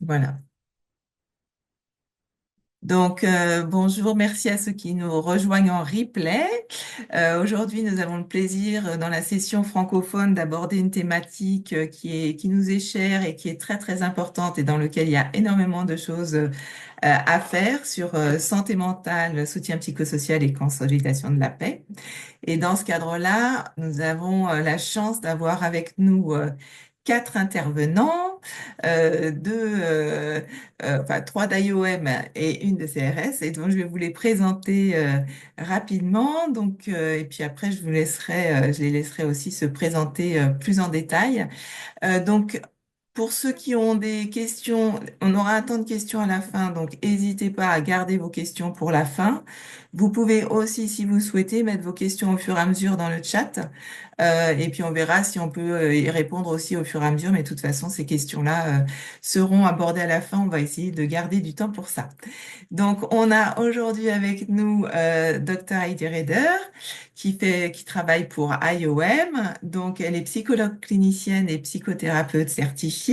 Voilà. Donc, bonjour, merci à ceux qui nous rejoignent en replay. Aujourd'hui, nous avons le plaisir, dans la session francophone, d'aborder une thématique qui nous est chère et qui est très, très importante et dans laquelle il y a énormément de choses à faire sur santé mentale, soutien psychosocial et consolidation de la paix. Et dans ce cadre-là, nous avons la chance d'avoir avec nous quatre intervenants, enfin trois d'IOM et une de CRS. Et donc, je vais vous les présenter rapidement. Donc, et puis après, je les laisserai aussi se présenter plus en détail. Donc, pour ceux qui ont des questions, on aura un temps de questions à la fin, donc n'hésitez pas à garder vos questions pour la fin. Vous pouvez aussi, si vous souhaitez, mettre vos questions au fur et à mesure dans le chat, et puis on verra si on peut y répondre aussi au fur et à mesure, mais de toute façon, ces questions-là seront abordées à la fin. On va essayer de garder du temps pour ça. Donc, on a aujourd'hui avec nous Dr. Heidi Reder, qui travaille pour IOM. Donc, elle est psychologue clinicienne et psychothérapeute certifiée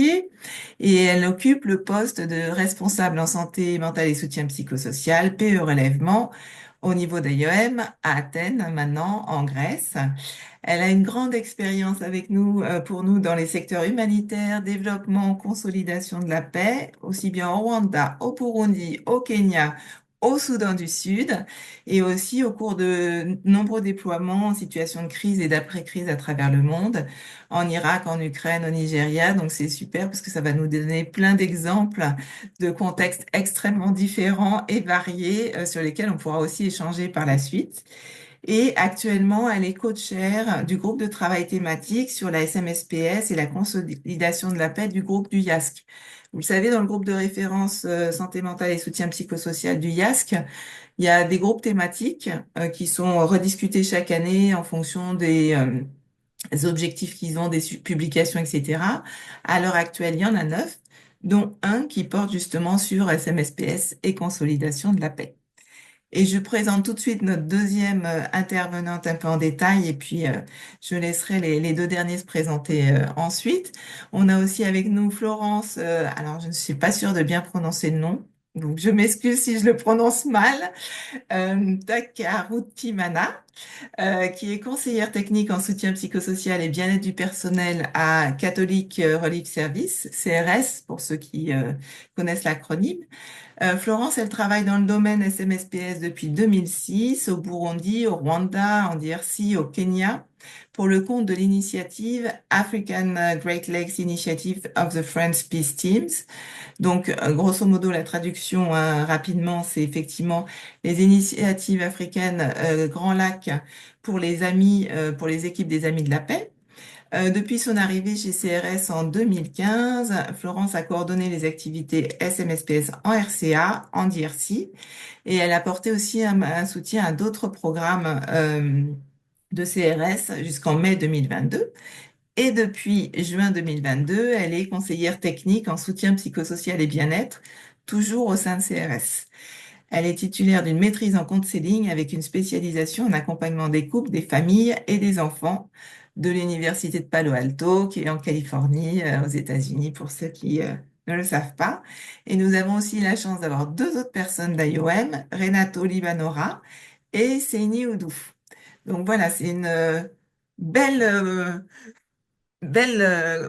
et elle occupe le poste de responsable en santé mentale et soutien psychosocial, PE relèvement, au niveau d'IOM à Athènes, maintenant, en Grèce. Elle a une grande expérience avec nous, pour nous, dans les secteurs humanitaires, développement, consolidation de la paix, aussi bien au Rwanda, au Burundi, au Kenya, au Soudan du Sud, et aussi au cours de nombreux déploiements en situation de crise et d'après-crise à travers le monde, en Irak, en Ukraine, au Nigeria. Donc c'est super parce que ça va nous donner plein d'exemples de contextes extrêmement différents et variés, sur lesquels on pourra aussi échanger par la suite. Et actuellement, elle est co-chair du groupe de travail thématique sur la SMSPS et la consolidation de la paix du groupe du YASC. Vous le savez, dans le groupe de référence santé mentale et soutien psychosocial du YASC, il y a des groupes thématiques qui sont rediscutés chaque année en fonction des objectifs qu'ils ont, des publications, etc. À l'heure actuelle, il y en a 9, dont un qui porte justement sur SMSPS et consolidation de la paix. Et je présente tout de suite notre deuxième intervenante un peu en détail et puis je laisserai les deux derniers se présenter ensuite. On a aussi avec nous Florence, alors je ne suis pas sûre de bien prononcer le nom, donc je m'excuse si je le prononce mal, Takarutimana, qui est conseillère technique en soutien psychosocial et bien-être du personnel à Catholic Relief Service, CRS, pour ceux qui connaissent l'acronyme. Florence, elle travaille dans le domaine SMSPS depuis 2006 au Burundi, au Rwanda, en DRC, au Kenya, pour le compte de l'initiative African Great Lakes Initiative of the Friends Peace Teams. Donc, grosso modo, la traduction, rapidement, c'est effectivement les initiatives africaines Grand Lac pour les amis, pour les équipes des Amis de la Paix. Depuis son arrivée chez CRS en 2015, Florence a coordonné les activités SMSPS en RCA, en DRC, et elle a apporté aussi un soutien à d'autres programmes de CRS jusqu'en mai 2022. Et depuis juin 2022, elle est conseillère technique en soutien psychosocial et bien-être, toujours au sein de CRS. Elle est titulaire d'une maîtrise en counseling avec une spécialisation en accompagnement des couples, des familles et des enfants de l'Université de Palo Alto, qui est en Californie, aux États-Unis, pour ceux qui ne le savent pas. Et nous avons aussi la chance d'avoir deux autres personnes d'IOM, Renato Libanora et Seini Oudouf. Donc voilà, c'est une belle,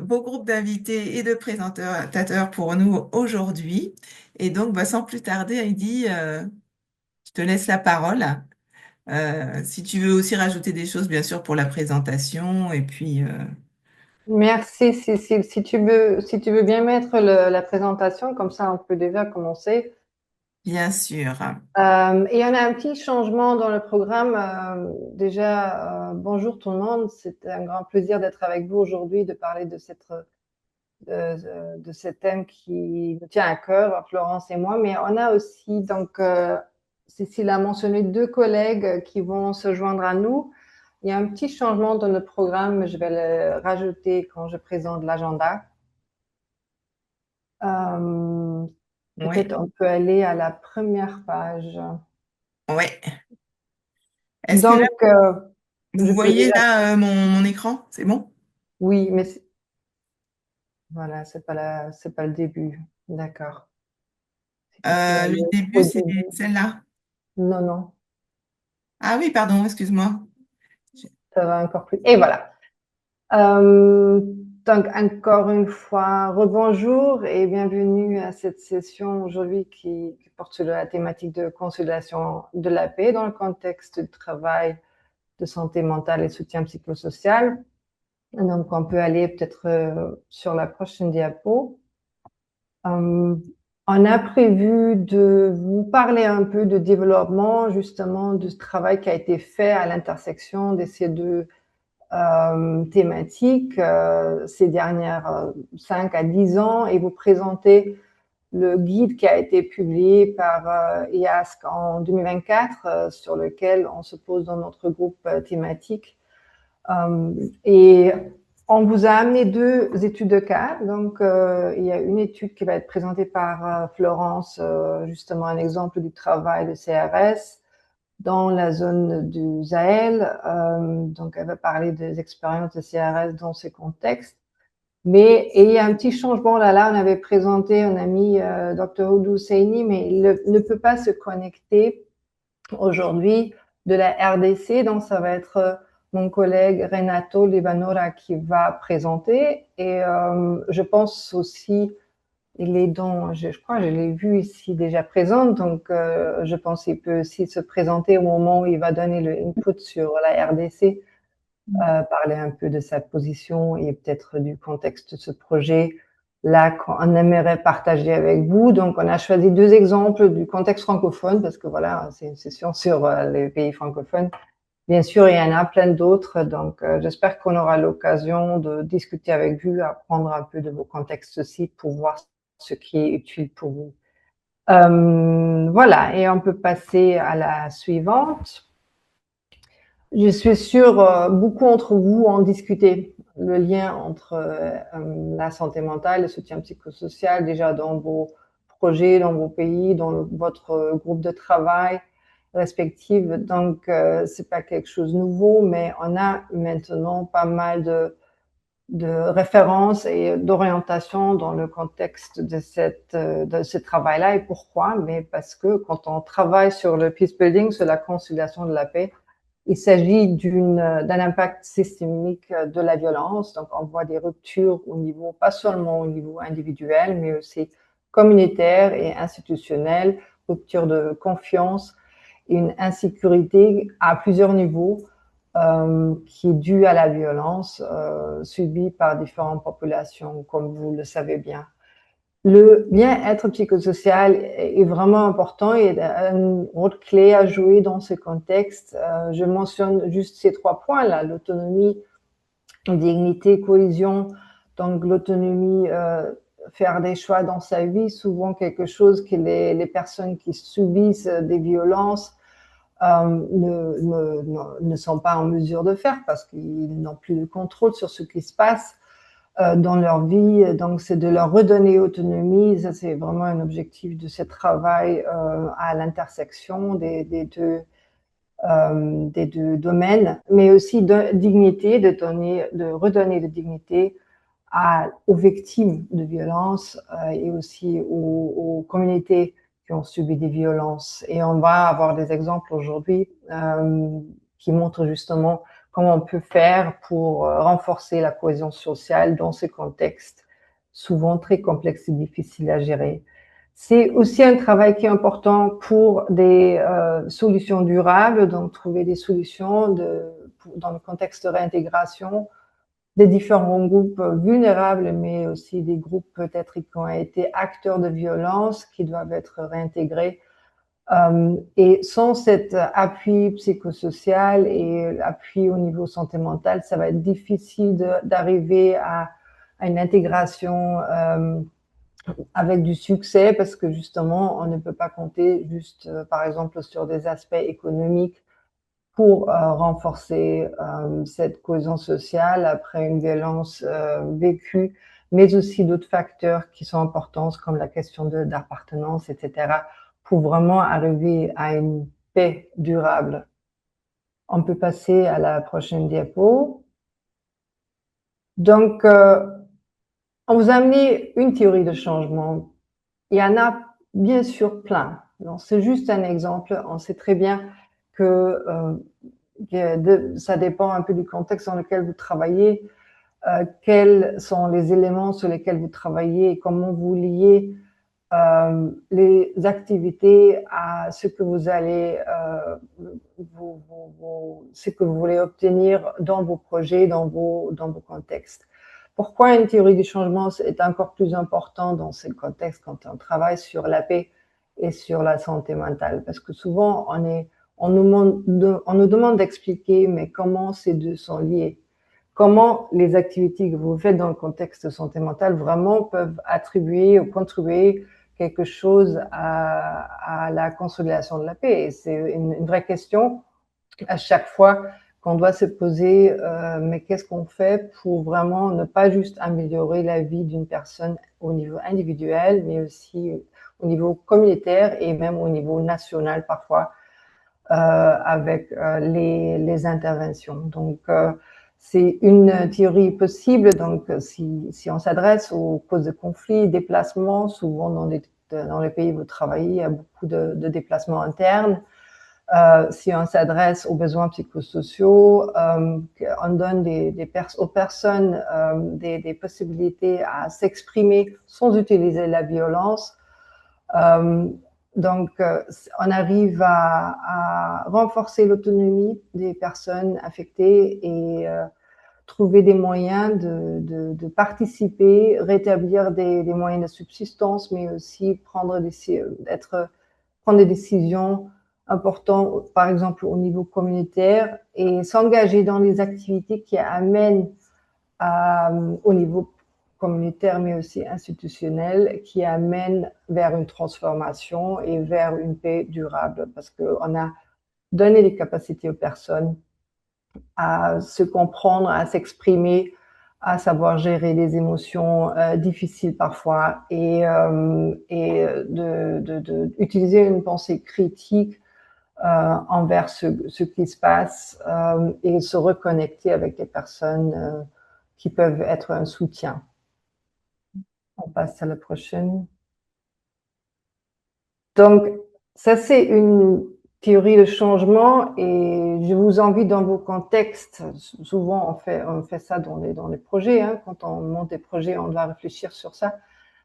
beau groupe d'invités et de présentateurs pour nous aujourd'hui. Et donc, bah, sans plus tarder, Heidi, je te laisse la parole. Si tu veux aussi rajouter des choses, bien sûr, pour la présentation, et puis, Merci. Si tu veux bien mettre la présentation, comme ça on peut déjà commencer. bien sûr. Et il y en a un petit changement dans le programme. Bonjour tout le monde. C'est un grand plaisir d'être avec vous aujourd'hui, de parler de ce thème qui nous tient à cœur, Florence et moi. Mais on a aussi, Cécile a mentionné deux collègues qui vont se joindre à nous. Il y a un petit changement dans le programme, je vais le rajouter quand je présente l'agenda. Euh, Oui, Peut-être on peut aller à la première page. ouais. Est-ce que là, Donc, vous je peux voyez déjà. là mon écran? C'est bon? Oui, mais Voilà, c'est pas le début. D'accord. C'est qu'ici, il y a Le le début, au c'est début. celle-là. Non, non, Ah oui, pardon, excuse-moi. ça va encore plus. Et voilà. Euh, donc, encore une fois, rebonjour et bienvenue à cette session aujourd'hui qui porte sur la thématique de consolidation de la paix dans le contexte du travail de santé mentale et soutien psychosocial. Donc, on peut aller peut-être sur la prochaine diapo. Euh, on a prévu de vous parler un peu de développement, justement, de ce travail qui a été fait à l'intersection de ces deux thématiques ces dernières 5 à 10 ans et vous présenter le guide qui a été publié par IASC en 2024 sur lequel on se pose dans notre groupe thématique. Et on vous a amené deux études de cas. Donc, il y a une étude qui va être présentée par Florence, justement un exemple du travail de CRS dans la zone du Sahel. Donc, elle va parler des expériences de CRS dans ces contextes. Mais et il y a un petit changement là. On avait présenté un ami, Dr. Oudou Seini, mais il ne peut pas se connecter aujourd'hui de la RDC. Donc, ça va être mon collègue Renato Libanora qui va présenter. Et je pense aussi, il est dans, je crois, je l'ai vu ici déjà présente. Donc, je pense qu'il peut aussi se présenter au moment où il va donner le input sur la RDC, parler un peu de sa position et peut-être du contexte de ce projet là qu'on aimerait partager avec vous. Donc, on a choisi deux exemples du contexte francophone parce que voilà, c'est une session sur les pays francophones. Bien sûr, il y en a plein d'autres. Donc, j'espère qu'on aura l'occasion de discuter avec vous, apprendre un peu de vos contextes aussi pour voir ce qui est utile pour vous. Voilà, et on peut passer à la suivante. Je suis sûre, beaucoup d'entre vous ont discuté le lien entre la santé mentale, le soutien psychosocial, déjà dans vos projets, dans vos pays, dans votre groupe de travail respectif. Donc, c'est pas quelque chose de nouveau, mais on a maintenant pas mal de références et d'orientations dans le contexte de ce travail-là. Et pourquoi? Mais parce que quand on travaille sur le peace building, sur la conciliation de la paix, il s'agit d'un impact systémique de la violence. Donc, on voit des ruptures au niveau, pas seulement au niveau individuel, mais aussi communautaire et institutionnel, rupture de confiance et une insécurité à plusieurs niveaux qui est due à la violence subie par différentes populations, comme vous le savez bien. Le bien-être psychosocial est vraiment important et une autre clé à jouer dans ce contexte. Je mentionne juste ces trois points-là, l'autonomie, dignité, cohésion. Donc l'autonomie, faire des choix dans sa vie, souvent quelque chose que les personnes qui subissent des violences ne sont pas en mesure de faire parce qu'ils n'ont plus de contrôle sur ce qui se passe dans leur vie. Donc, c'est de leur redonner autonomie. Ça, c'est vraiment un objectif de ce travail à l'intersection des deux domaines, mais aussi de dignité, de redonner de dignité aux victimes de violences et aussi aux communautés qui ont subi des violences. Et on va avoir des exemples aujourd'hui qui montrent justement comment on peut faire pour renforcer la cohésion sociale dans ces contextes souvent très complexes et difficiles à gérer. C'est aussi un travail qui est important pour des solutions durables, donc trouver des solutions dans le contexte de réintégration des différents groupes vulnérables, mais aussi des groupes peut-être qui ont été acteurs de violence, qui doivent être réintégrés. Et sans cet appui psychosocial et appui au niveau santé mentale, ça va être difficile d'arriver à une intégration avec du succès parce que justement, on ne peut pas compter juste, par exemple, sur des aspects économiques pour renforcer cette cohésion sociale après une violence vécue, mais aussi d'autres facteurs qui sont importants comme la question d'appartenance, etc., pour vraiment arriver à une paix durable. On peut passer à la prochaine diapo. Donc, On vous a amené une théorie de changement. Il y en a bien sûr plein. C'est juste un exemple. On sait très bien que ça dépend un peu du contexte dans lequel vous travaillez, quels sont les éléments sur lesquels vous travaillez et comment vous liez les activités à ce que vous allez, ce que vous voulez obtenir dans vos projets, dans vos contextes. Pourquoi une théorie du changement est encore plus important dans ce contexte quand on travaille sur la paix et sur la santé mentale? Parce que souvent, on nous demande d'expliquer, mais comment ces deux sont liés? Comment les activités que vous faites dans le contexte de santé mentale vraiment peuvent attribuer ou contribuer quelque chose à la consolidation de la paix. Et c'est une vraie question à chaque fois qu'on doit se poser, mais qu'est-ce qu'on fait pour vraiment ne pas juste améliorer la vie d'une personne au niveau individuel, mais aussi au niveau communautaire et même au niveau national parfois avec les interventions. Donc, c'est une théorie possible. Donc, si on s'adresse aux causes de conflits, déplacements, souvent dans les pays où vous travaillez, il y a beaucoup de déplacements internes. Si on s'adresse aux besoins psychosociaux, on donne aux personnes des possibilités à s'exprimer sans utiliser la violence. Euh, donc, on arrive à renforcer l'autonomie des personnes affectées et trouver des moyens de participer, rétablir des moyens de subsistance, mais aussi prendre des décisions importantes, par exemple au niveau communautaire, et s'engager dans les activités qui amènent au niveau communautaire, mais aussi institutionnel, qui amènent vers une transformation et vers une paix durable, parce qu'on a donné les capacités aux personnes à se comprendre, à s'exprimer, à savoir gérer des émotions difficiles parfois et d'utiliser une pensée critique envers ce qui se passe et se reconnecter avec des personnes qui peuvent être un soutien. On passe à la prochaine. Donc, ça, c'est une théorie de changement et je vous invite dans vos contextes. Souvent, on fait ça dans les projets. Hein. Quand on monte des projets, on doit réfléchir sur ça.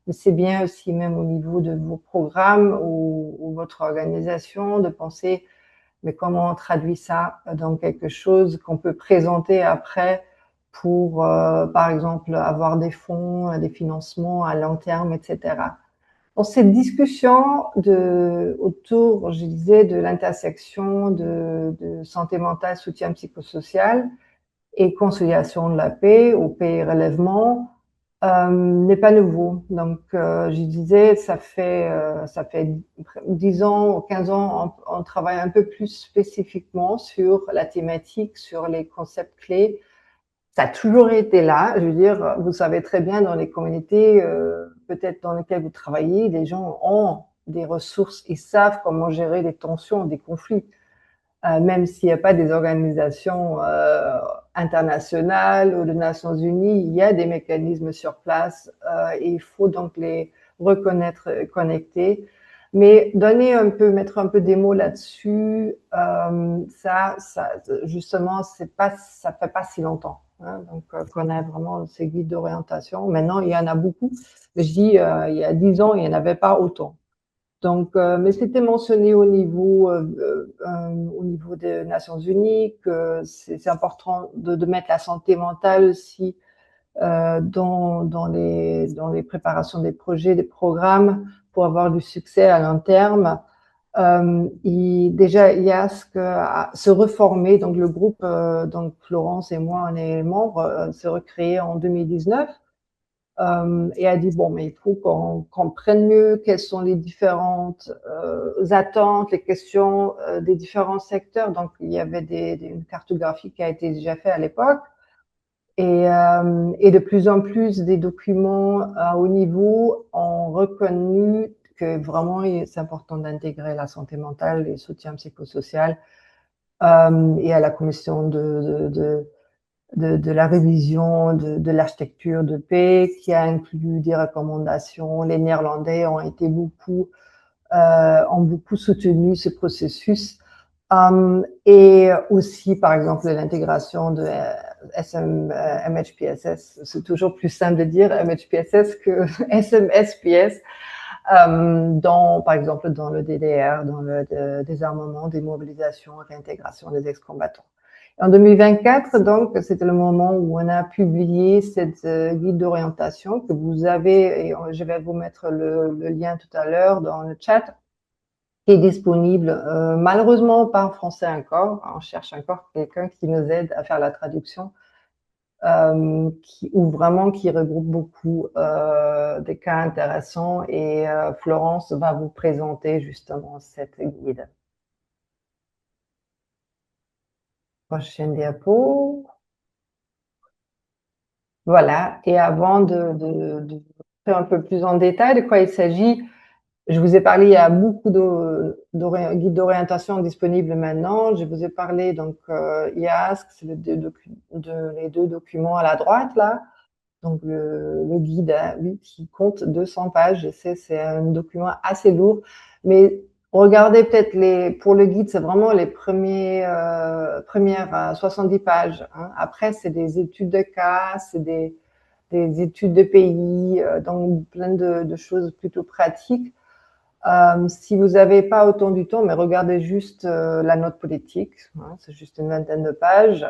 Mais c'est bien aussi, même au niveau de vos programmes ou votre organisation, de penser, mais comment on traduit ça dans quelque chose qu'on peut présenter après pour, par exemple, avoir des fonds, des financements à long terme, etc. Dans cette discussion autour, je disais, de l'intersection de santé mentale, soutien psychosocial et conciliation de la paix ou paix et relèvement, n'est pas nouveau. Donc, je disais, ça fait 10 ans ou 15 ans, on travaille un peu plus spécifiquement sur la thématique, sur les concepts clés. Ça a toujours été là. Je veux dire, vous savez très bien, dans les communautés, peut-être dans lesquelles vous travaillez, les gens ont des ressources, ils savent comment gérer des tensions, des conflits. Même s'il n'y a pas des organisations internationales ou des Nations Unies, il y a des mécanismes sur place et il faut donc les reconnaître, connecter. Mais mettre un peu des mots là-dessus, justement, ça fait pas si longtemps. Hein, donc, qu'on a vraiment ces guides d'orientation. Maintenant, il y en a beaucoup. Mais je dis, il y a 10 ans, il n'y en avait pas autant. Donc, mais c'était mentionné au niveau des Nations Unies que c'est important de mettre la santé mentale aussi dans les préparations des projets, des programmes pour avoir du succès à long terme. Déjà, il y a se reformer. Donc, le groupe, donc Florence et moi, on est membres, se recréer en 2019 et a dit bon, mais il faut qu'on comprenne mieux quelles sont les différentes attentes, les questions des différents secteurs. Donc, il y avait une cartographie qui a été déjà faite à l'époque. Et de plus en plus, des documents à haut niveau ont reconnu que vraiment, c'est important d'intégrer la santé mentale et le soutien psychosocial et à la commission de la révision de l'architecture de paix qui a inclus des recommandations. Les Néerlandais ont beaucoup soutenu ce processus. Et aussi, par exemple, l'intégration de MHPSS. C'est toujours plus simple de dire MHPSS que SMSPS, par exemple, dans le DDR, dans le désarmement, démobilisation, réintégration des ex-combattants. En 2024, donc, c'était le moment où on a publié cette guide d'orientation que vous avez, et je vais vous mettre le lien tout à l'heure dans le chat, qui est disponible, malheureusement pas en français encore. On cherche encore quelqu'un qui nous aide à faire la traduction, qui regroupe beaucoup des cas intéressants. Et Florence va vous présenter justement cette guide. Prochaine diapo. Voilà. Et avant de faire un peu plus en détail de quoi il s'agit, je vous ai parlé, il y a beaucoup de guides d'orientation disponibles maintenant. Je vous ai parlé, donc, IASC, c'est les deux documents à la droite, là. Donc, le guide, hein, oui, qui compte 200 pages. Je sais, c'est un document assez lourd. Mais regardez peut-être pour le guide, c'est vraiment les premières 70 pages. Hein. Après, c'est des études de cas, c'est des études de pays, donc plein de choses plutôt pratiques. Si vous n'avez pas autant du temps, mais regardez juste la note politique, hein, c'est juste une vingtaine de pages,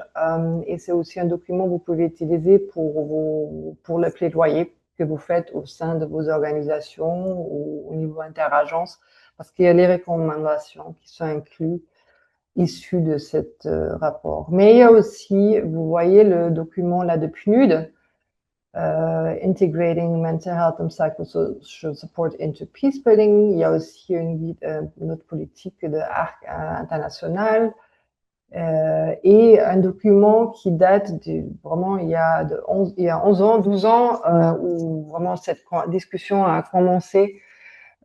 et c'est aussi un document que vous pouvez utiliser pour le plaidoyer que vous faites au sein de vos organisations ou au niveau interagence, parce qu'il y a les recommandations qui sont incluses issues de cet rapport. Mais il y a aussi, vous voyez le document là de PNUD, Integrating Mental Health and Psychosocial Support into Peacebuilding. Il y a aussi une autre politique de ARC international et un document qui date vraiment il y a 11 ans, 12 ans, où vraiment cette discussion a commencé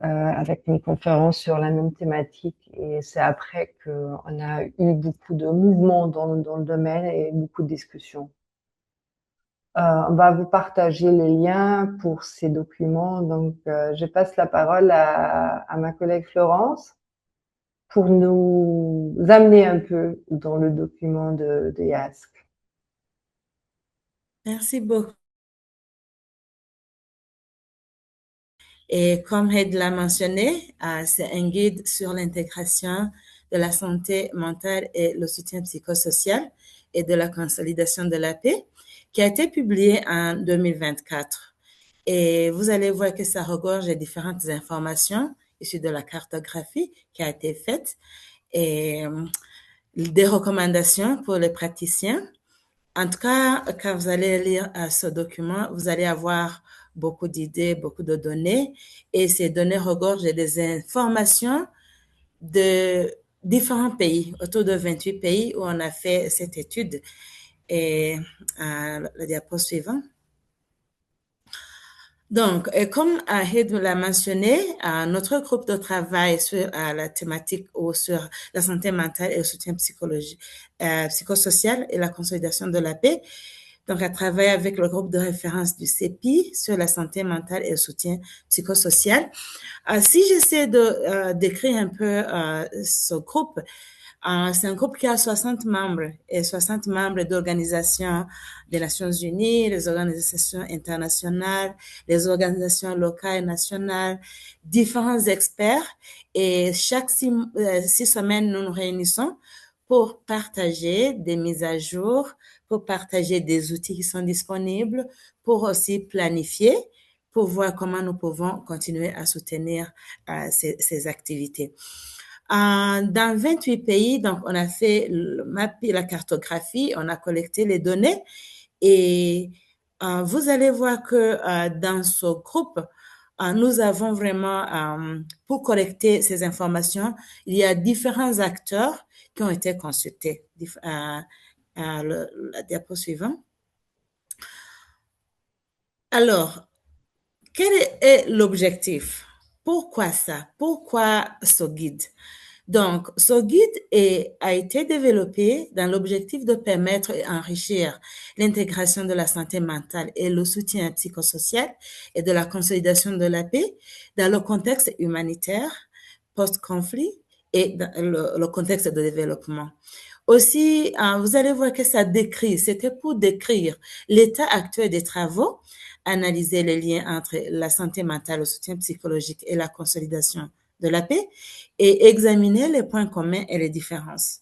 avec une conférence sur la même thématique. Et c'est après qu'on a eu beaucoup de mouvements dans le domaine et beaucoup de discussions. On va vous partager les liens pour ces documents. Donc, je passe la parole à ma collègue Florence pour nous amener un peu dans le document de YASC. Merci beaucoup. Et comme Ed l'a mentionné, c'est un guide sur l'intégration de la santé mentale et le soutien psychosocial et de la consolidation de la paix qui a été publié en 2024. Et vous allez voir que ça regorge de différentes informations issues de la cartographie qui a été faite et des recommandations pour les praticiens. En tout cas, quand vous allez lire ce document, vous allez avoir beaucoup d'idées, beaucoup de données, et ces données regorgent des informations de différents pays, autour de 28 pays où on a fait cette étude. Et le diapo suivant. Donc, comme Ahid l'a mentionné, notre groupe de travail sur la thématique ou sur la santé mentale et le soutien psychosocial et la consolidation de la paix, donc à travailler avec le groupe de référence du CEPI sur la santé mentale et le soutien psychosocial. Si j'essaie de décrire un peu ce groupe, c'est un groupe qui a 60 membres et 60 membres d'organisations des Nations Unies, les organisations internationales, les organisations locales et nationales, différents experts. Et chaque 6 semaines, nous nous réunissons pour partager des mises à jour, pour partager des outils qui sont disponibles, pour aussi planifier, pour voir comment nous pouvons continuer à soutenir ces activités. Dans 28 pays, donc on a fait la cartographie, on a collecté les données et vous allez voir que dans ce groupe, nous avons vraiment, pour collecter ces informations, il y a différents acteurs qui ont été consultés. La diapo suivante. Alors, quel est l'objectif? Pourquoi ça? Pourquoi ce guide? Donc, ce a été développé dans l'objectif de permettre et enrichir l'intégration de la santé mentale et le soutien psychosocial et de la consolidation de la paix dans le contexte humanitaire, post-conflit et dans le contexte de développement. Aussi, vous allez voir que c'était pour décrire l'état actuel des travaux, analyser les liens entre la santé mentale, le soutien psychologique et la consolidation de la paix et examiner les points communs et les différences.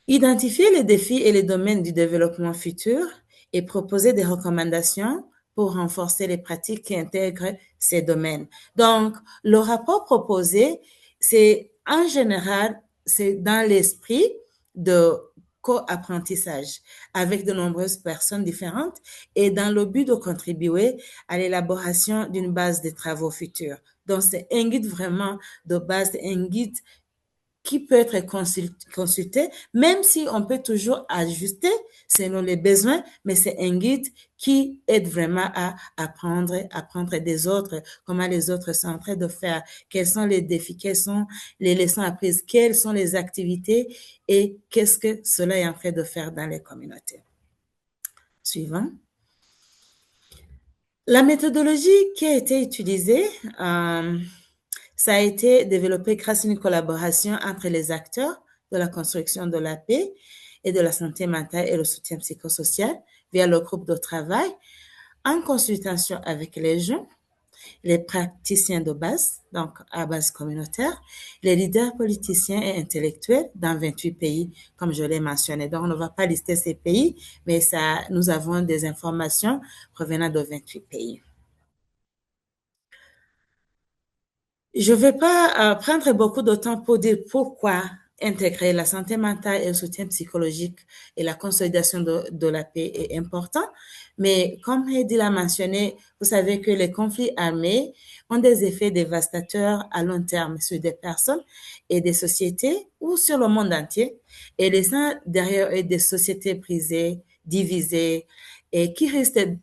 Identifier les défis et les domaines du développement futur et proposer des recommandations pour renforcer les pratiques qui intègrent ces domaines. Donc, le rapport proposé, c'est en général, c'est dans l'esprit de co-apprentissage avec de nombreuses personnes différentes et dans le but de contribuer à l'élaboration d'une base de travaux futurs. Donc, c'est un guide vraiment de base, un guide qui peut être consulté, même si on peut toujours ajuster selon les besoins, mais c'est un guide qui aide vraiment à apprendre des autres, comment les autres sont en train de faire, quels sont les défis, quelles sont les leçons apprises, quelles sont les activités et qu'est-ce que cela est en train de faire dans les communautés. Suivant. La méthodologie qui a été utilisée, ça a été développé grâce à une collaboration entre les acteurs de la construction de la paix et de la santé mentale et le soutien psychosocial via le groupe de travail en consultation avec les gens, les praticiens de base, donc à base communautaire, les leaders politiciens et intellectuels dans 28 pays, comme je l'ai mentionné. Donc, on ne va pas lister ces pays, mais nous avons des informations provenant de 28 pays. Je ne vais pas prendre beaucoup de temps pour dire pourquoi intégrer la santé mentale et le soutien psychologique et la consolidation de la paix est important. Mais comme Heidi l'a mentionné, vous savez que les conflits armés ont des effets dévastateurs à long terme sur des personnes et des sociétés ou sur le monde entier, et laissant derrière eux des sociétés brisées, divisées et qui risquent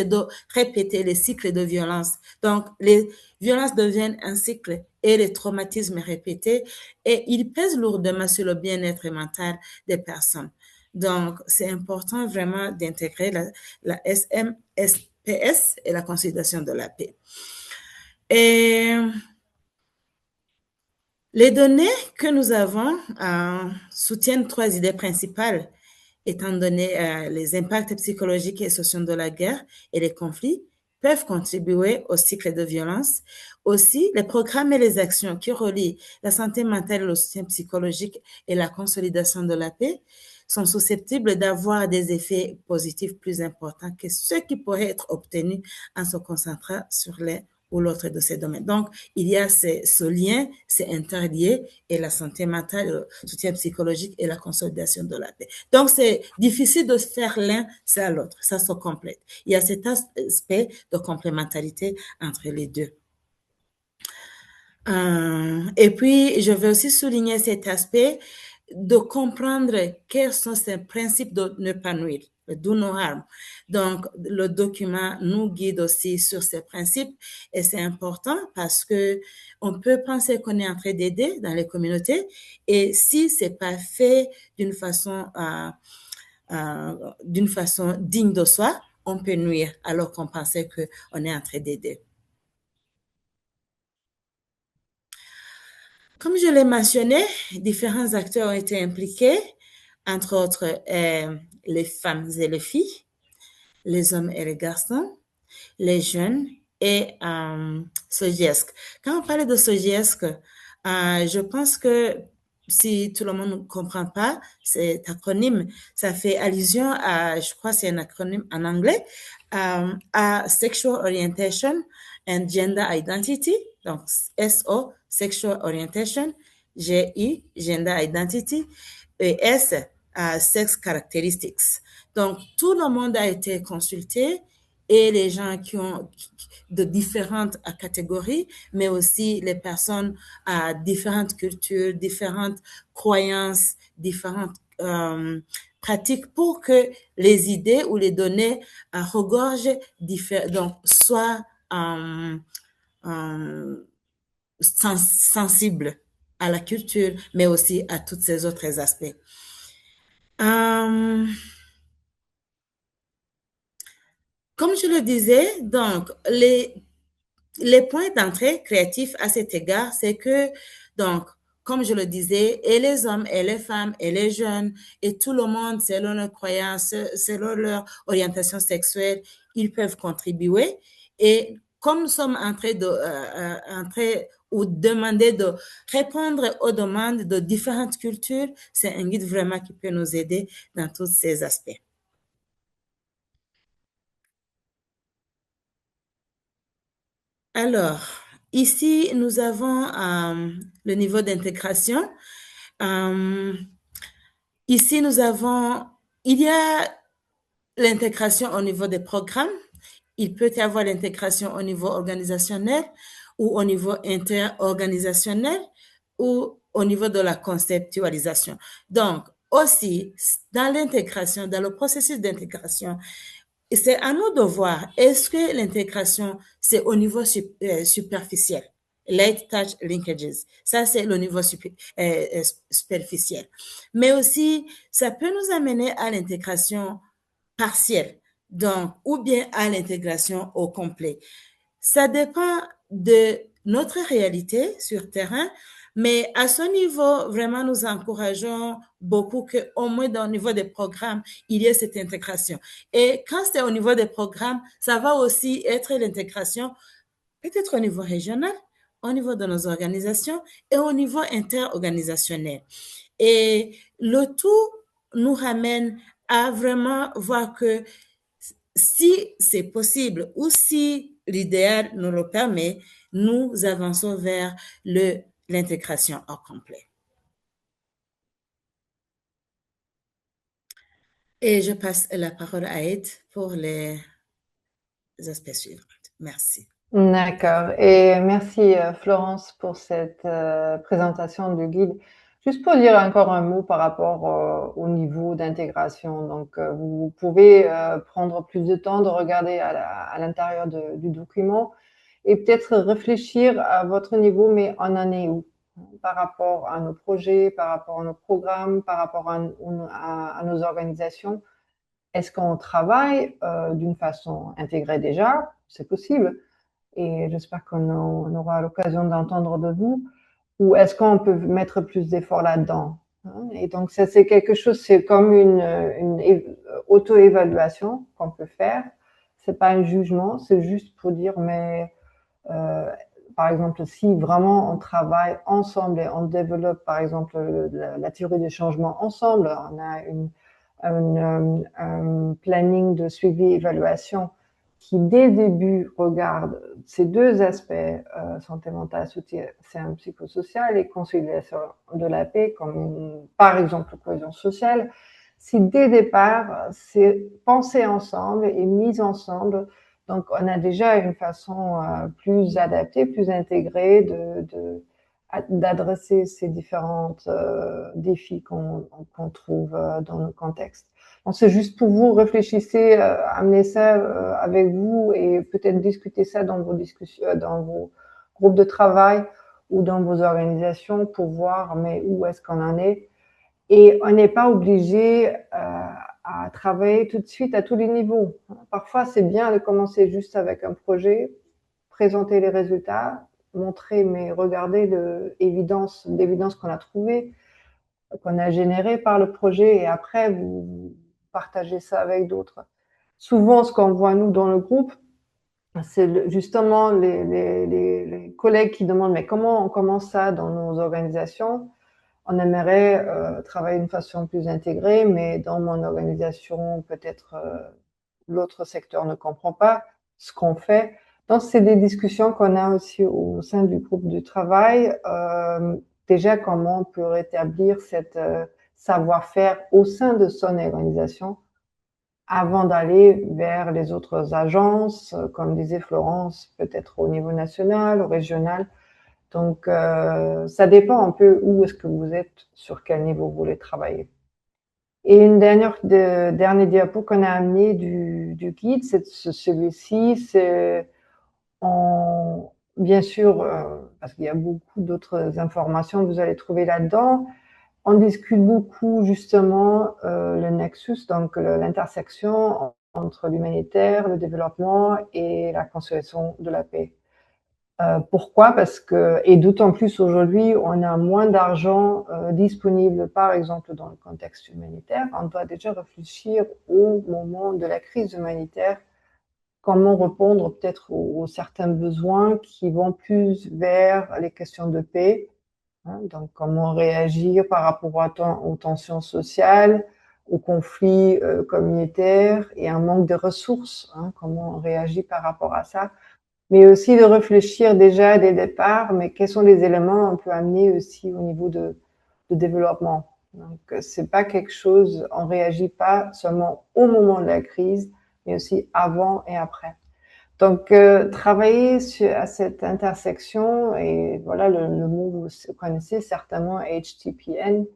de répéter les cycles de violence. Donc, les violences deviennent un cycle et les traumatismes répétés et ils pèsent lourdement sur le bien-être mental des personnes. Donc, c'est important vraiment d'intégrer la SMSPS et la consolidation de la paix. Et les données que nous avons soutiennent 3 idées principales, étant donné les impacts psychologiques et sociaux de la guerre et les conflits peuvent contribuer au cycle de violence. Aussi, les programmes et les actions qui relient la santé mentale, le soutien psychologique et la consolidation de la paix sont susceptibles d'avoir des effets positifs plus importants que ceux qui pourraient être obtenus en se concentrant sur les ou l'autre de ces domaines. Donc, il y a ce lien, c'est interlié, et la santé mentale, le soutien psychologique et la consolidation de la paix. Donc, c'est difficile de faire l'un sans l'autre, ça se complète. Il y a cet aspect de complémentarité entre les deux. Et puis, je veux aussi souligner cet aspect de comprendre quels sont ces principes de ne pas nuire, do no harm. Donc, le document nous guide aussi sur ces principes et c'est important parce que on peut penser qu'on est en train d'aider dans les communautés et si c'est pas fait d'une façon digne de soi, on peut nuire alors qu'on pensait qu'on est en train d'aider. Comme je l'ai mentionné, différents acteurs ont été impliqués, entre autres les femmes et les filles, les hommes et les garçons, les jeunes et SOGIESC. Quand on parle de SOGIESC, je pense que si tout le monde ne comprend pas cet acronyme, ça fait allusion à, je crois c'est un acronyme en anglais, à Sexual Orientation and Gender Identity, donc SO, Sexual Orientation, GI, Gender Identity, et S, Sex Characteristics. Donc, tout le monde a été consulté et les gens qui ont de différentes catégories, mais aussi les personnes à différentes cultures, différentes croyances, différentes pratiques pour que les idées ou les données regorgent donc soit sensible à la culture, mais aussi à tous ces autres aspects. Euh, Comme je le disais, donc, les points d'entrée créatifs à cet égard, c'est que, donc, comme je le disais, et les hommes, et les femmes, et les jeunes, et tout le monde, selon leurs croyances, selon leur orientation sexuelle, ils peuvent contribuer. Et comme nous sommes en train ou demander de répondre aux demandes de différentes cultures, c'est un guide vraiment qui peut nous aider dans tous ces aspects. Alors, ici, nous avons le niveau d'intégration. Euh, Ici, il y a l'intégration au niveau des programmes. Il peut y avoir l'intégration au niveau organisationnel ou au niveau interorganisationnel ou au niveau de la conceptualisation. Donc, aussi, dans l'intégration, dans le processus d'intégration, c'est à nous de voir, est-ce que l'intégration, c'est au niveau superficiel? Light touch linkages. Ça, c'est le niveau superficiel. Mais aussi, ça peut nous amener à l'intégration partielle, donc, ou bien à l'intégration au complet. Ça dépend de notre réalité sur terrain, mais à ce niveau, vraiment, nous encourageons beaucoup qu'au moins au niveau des programmes, il y ait cette intégration. Et quand c'est au niveau des programmes, ça va aussi être l'intégration peut-être au niveau régional, au niveau de nos organisations et au niveau interorganisationnel. Et le tout nous ramène à vraiment voir que si c'est possible ou si l'idéal nous le permet, nous avançons vers l'intégration au complet. Et je passe la parole à Ed pour les aspects suivants. Merci. D'accord. Et merci Florence pour cette présentation du guide. Juste pour dire encore un mot par rapport au niveau d'intégration. Donc, vous pouvez prendre plus de temps de regarder à l'intérieur du document et peut-être réfléchir à votre niveau, mais en année où? Par rapport à nos projets, par rapport à nos programmes, par rapport à nos organisations. Est-ce qu'on travaille d'une façon intégrée déjà? C'est possible et j'espère qu'on aura l'occasion d'entendre de vous. Ou est-ce qu'on peut mettre plus d'efforts là-dedans? Et donc ça, c'est quelque chose, c'est comme une auto-évaluation qu'on peut faire. C'est pas un jugement, c'est juste pour dire, mais euh, par exemple, si vraiment on travaille ensemble et on développe, par exemple, la théorie du changement ensemble, on a un planning de suivi-évaluation qui, dès le début, regarde ces deux aspects, santé mentale, soutien psychosocial et conciliation de la paix, comme par exemple cohésion sociale. Si dès le départ, c'est pensé ensemble et mis ensemble, donc on a déjà une façon plus adaptée, plus intégrée d'adresser ces différents défis qu'on trouve dans le contexte. Donc c'est juste pour vous, réfléchissez, amenez ça avec vous et peut-être discuter ça dans vos discussions, dans vos groupes de travail ou dans vos organisations pour voir mais où est-ce qu'on en est. Et on n'est pas obligé à travailler tout de suite à tous les niveaux. Parfois, c'est bien de commencer juste avec un projet, présenter les résultats, montrer, mais regardez l'évidence qu'on a trouvée, qu'on a générée par le projet, et après, vous partagez ça avec d'autres. Souvent, ce qu'on voit, nous, dans le groupe, c'est justement les collègues qui demandent, mais comment on commence ça dans nos organisations? On aimerait travailler d'une façon plus intégrée, mais dans mon organisation, peut-être l'autre secteur ne comprend pas ce qu'on fait. Donc, c'est des discussions qu'on a aussi au sein du groupe du travail. Déjà, comment on peut rétablir cette savoir-faire au sein de son organisation avant d'aller vers les autres agences, comme disait Florence, peut-être au niveau national, ou régional. Donc, ça dépend un peu où est-ce que vous êtes, sur quel niveau vous voulez travailler. Et une dernier diapo qu'on a amené du guide, c'est celui-ci. bien sûr, parce qu'il y a beaucoup d'autres informations que vous allez trouver là-dedans. On discute beaucoup justement le nexus, donc l'intersection entre l'humanitaire, le développement et la consolidation de la paix. Pourquoi? Parce que, et d'autant plus aujourd'hui, on a moins d'argent disponible, par exemple dans le contexte humanitaire. On doit déjà réfléchir au moment de la crise humanitaire, comment répondre peut-être aux certains besoins qui vont plus vers les questions de paix. Hein, donc, comment réagir par rapport aux tensions sociales, aux conflits communautaires et un manque de ressources. Hein, comment on réagit par rapport à ça, mais aussi de réfléchir déjà dès le départ, mais quels sont les éléments on peut amener aussi au niveau de développement. Donc, c'est pas quelque chose, on réagit pas seulement au moment de la crise, mais aussi avant et après. Donc, travailler à cette intersection, et voilà le mot, vous connaissez certainement HTPN,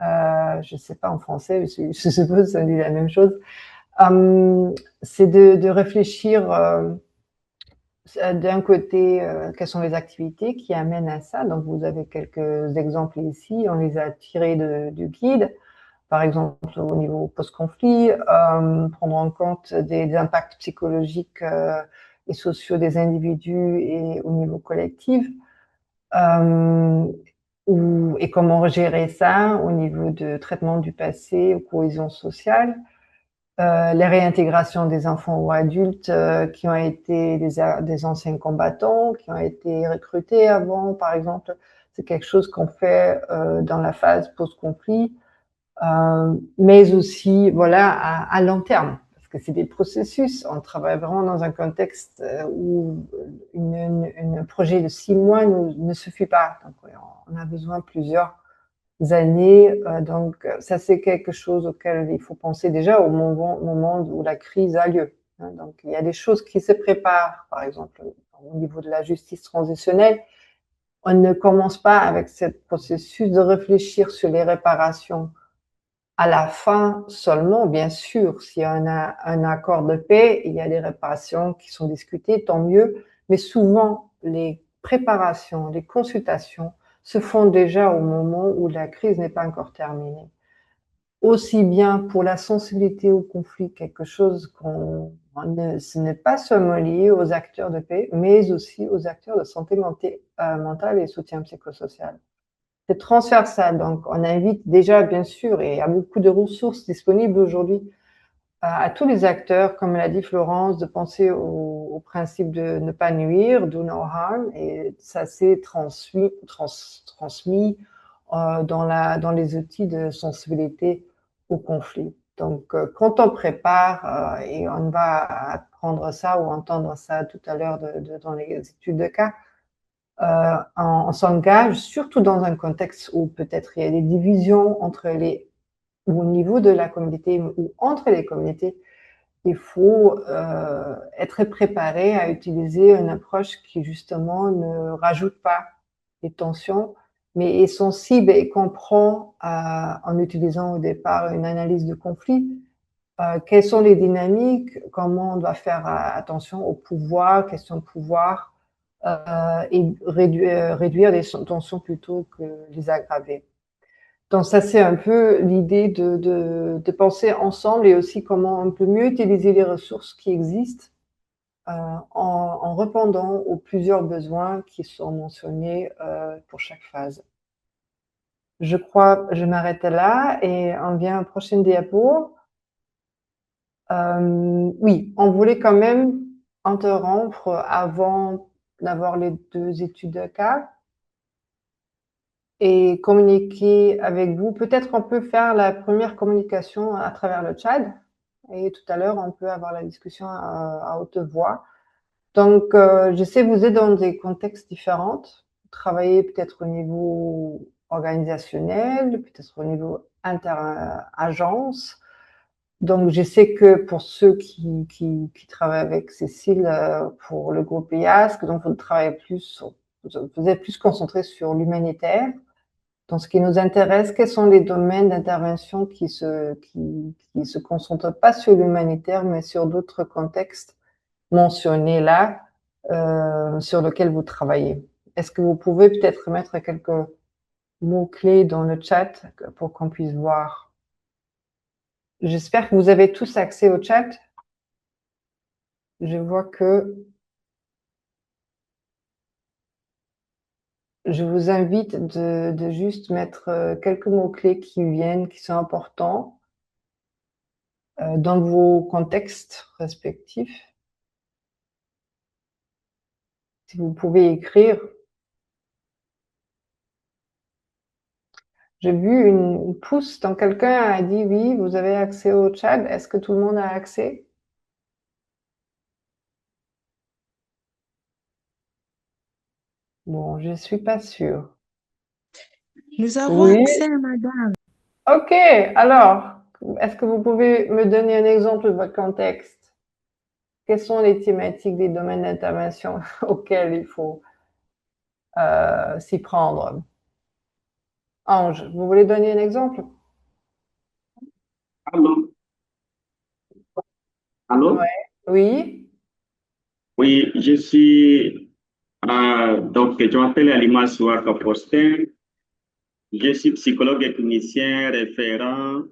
je sais pas en français, je suppose que ça dit la même chose, c'est de réfléchir d'un côté, quelles sont les activités qui amènent à ça. Donc, vous avez quelques exemples ici, on les a tirés du guide. Par exemple, au niveau post-conflit, prendre en compte des impacts psychologiques et sociaux des individus et au niveau collectif, et comment gérer ça au niveau de traitement du passé, ou cohésion sociale. Les réintégrations des enfants ou adultes qui ont été des anciens combattants, qui ont été recrutés avant, par exemple. C'est quelque chose qu'on fait dans la phase post-conflit, mais aussi voilà à long terme, parce que c'est des processus. On travaille vraiment dans un contexte où un projet de 6 mois ne suffit pas. Donc, on a besoin de plusieurs années. Donc, ça, c'est quelque chose auquel il faut penser déjà au moment où la crise a lieu. Hein. Donc, il y a des choses qui se préparent, par exemple, au niveau de la justice transitionnelle. On ne commence pas avec ce processus de réfléchir sur les réparations à la fin seulement. Bien sûr, s'il y a un accord de paix, il y a des réparations qui sont discutées, tant mieux. Mais souvent, les préparations, les consultations se font déjà au moment où la crise n'est pas encore terminée. Aussi bien pour la sensibilité au conflit, quelque chose ce n'est pas seulement lié aux acteurs de paix, mais aussi aux acteurs de santé mentale et soutien psychosocial. C'est transversal, donc on invite déjà, bien sûr, et il y a beaucoup de ressources disponibles aujourd'hui à tous les acteurs, comme l'a dit Florence, de penser au principe de ne pas nuire, do no harm, et ça s'est transmis dans les outils de sensibilité au conflit. Donc, quand on prépare, et on va apprendre ça ou entendre ça tout à l'heure dans les études de cas, on s'engage surtout dans un contexte où peut-être il y a des divisions ou au niveau de la communauté ou entre les communautés. Il faut être préparé à utiliser une approche qui justement ne rajoute pas les tensions, mais est sensible et comprend en utilisant au départ une analyse de conflit. Quelles sont les dynamiques, comment on doit faire attention au pouvoir, question de pouvoir, et réduire les tensions plutôt que les aggraver. Donc ça, c'est un peu l'idée de penser ensemble et aussi comment on peut mieux utiliser les ressources qui existent en répondant aux plusieurs besoins qui sont mentionnés pour chaque phase. Je crois que je m'arrête là et on vient à la prochaine diapo. Oui, on voulait quand même interrompre avant d'avoir les 2 études de cas et communiquer avec vous. Peut-être on peut faire la première communication à travers le chat et tout à l'heure, on peut avoir la discussion à haute voix. Donc, je sais que vous êtes dans des contextes différents. Vous travaillez peut-être au niveau organisationnel, peut-être au niveau inter-agence. Donc, je sais que pour ceux qui travaillent avec Cécile pour le groupe IASC, donc vous êtes plus concentré sur l'humanitaire. Dans ce qui nous intéresse, quels sont les domaines d'intervention qui se concentrent pas sur l'humanitaire, mais sur d'autres contextes mentionnés là, sur lequel vous travaillez. Est-ce que vous pouvez peut-être mettre quelques mots-clés dans le chat pour qu'on puisse voir? J'espère que vous avez tous accès au chat. Je vois que je vous invite de juste mettre quelques mots-clés qui viennent, qui sont importants dans vos contextes respectifs. Si vous pouvez écrire. J'ai vu une pouce, donc quelqu'un a dit oui, vous avez accès au chat. Est-ce que tout le monde a accès? Bon, je suis pas sûre. Nous avons Oui. accès, madame. Ok, alors, est-ce que vous pouvez me donner un exemple de votre contexte? Quelles sont les thématiques des domaines d'intervention auxquels il faut s'y prendre? Ange, vous voulez donner un exemple? Allô? Allô? Ouais. Oui. Oui, je suis, donc, je m'appelle Alima Souaka Postin. Je suis psychologue et clinicien référent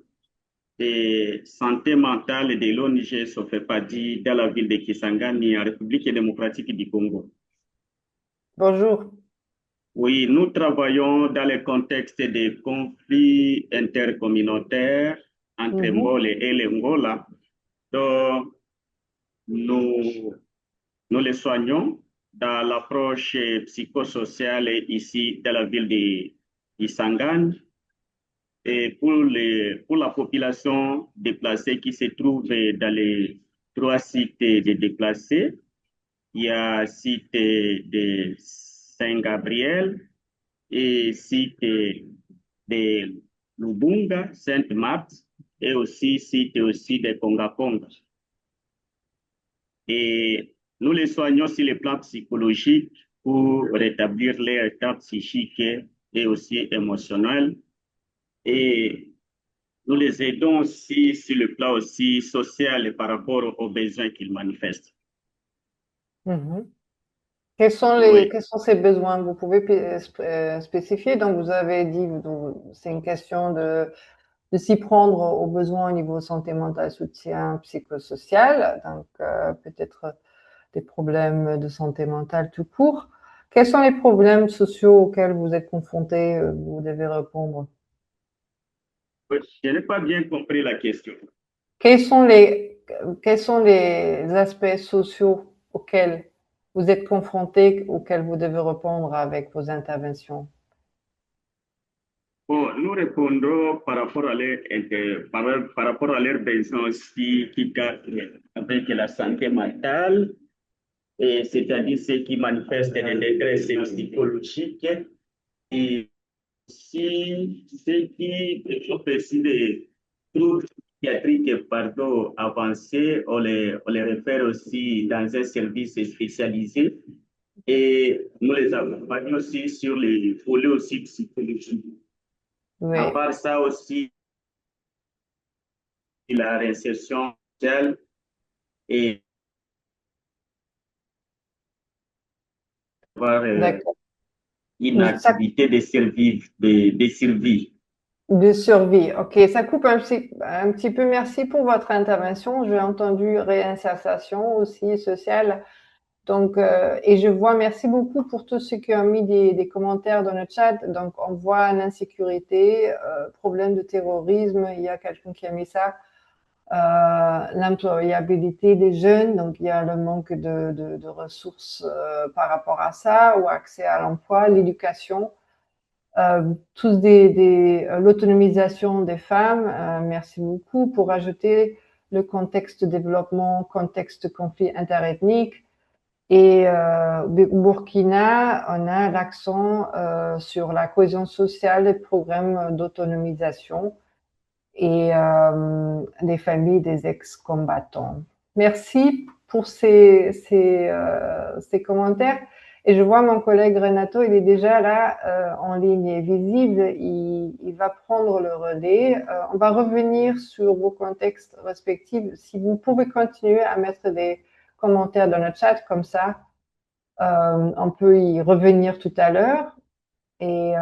de santé mentale de l'ONG Sofepadi dans la ville de Kisangani, en République démocratique du Congo. Bonjour. Oui, nous travaillons dans le contexte des conflits intercommunautaires entre Mole et l'Angola. Donc, nous Nous les soignons dans l'approche psychosociale ici dans la ville d'Isangane et pour la population déplacée qui se trouve dans les trois sites de déplacés. Il y a site de Saint-Gabriel et site de Lubunga, Sainte-Marthe et aussi site aussi de Conga-Conga. Et nous les soignons sur le plan psychologique pour rétablir leur état psychique et aussi émotionnel. Et nous les aidons aussi sur le plan aussi social par rapport aux besoins qu'ils manifestent. Mhm. Quels Oui. sont ces besoins? Vous pouvez spécifier. Donc, vous avez dit, c'est une question de s'y prendre aux besoins au niveau santé mentale, soutien psychosocial. Donc, peut-être des problèmes de santé mentale tout court. Quels sont les problèmes sociaux auxquels vous êtes confrontés? Vous devez répondre. Je n'ai pas bien compris la question. Quels sont les aspects sociaux auxquels vous êtes confrontés, auxquels vous devez répondre avec vos interventions? Bon, nous répondrons par rapport à par rapport à leurs besoins aussi qui cadrent avec la santé mentale, et c'est-à-dire ceux qui manifestent des détresse psychologiques et ceux qui développent aussi des troubles psychiatriques avancés, on les réfère aussi dans un service spécialisé et nous les accompagnons aussi sur les volets aussi psychologiques. À Oui, part ça aussi, la réinsertion sociale et avoir d'accord. une activité de survie. De survie. Ok, ça coupe un petit peu. Merci pour votre intervention. J'ai entendu réinsertion aussi sociale. Donc, et je vois, merci beaucoup pour tous ceux qui ont mis des commentaires dans le chat. Donc, on voit l'insécurité, problème de terrorisme. Il y a quelqu'un qui a mis ça. L'employabilité des jeunes. Donc, il y a le manque de ressources par rapport à ça, ou accès à l'emploi, l'éducation. Tous l'autonomisation des femmes. Merci beaucoup pour ajouter le contexte développement, contexte conflit interethnique. Et au Burkina, on a l'accent sur la cohésion sociale, les programmes d'autonomisation et les familles des ex-combattants. Merci pour ces commentaires. Et je vois mon collègue Renato, il est déjà là en ligne et visible. Il va prendre le relais. On va revenir sur vos contextes respectifs. Si vous pouvez continuer à mettre des commentaires dans le chat, comme ça, On peut y revenir tout à l'heure. Et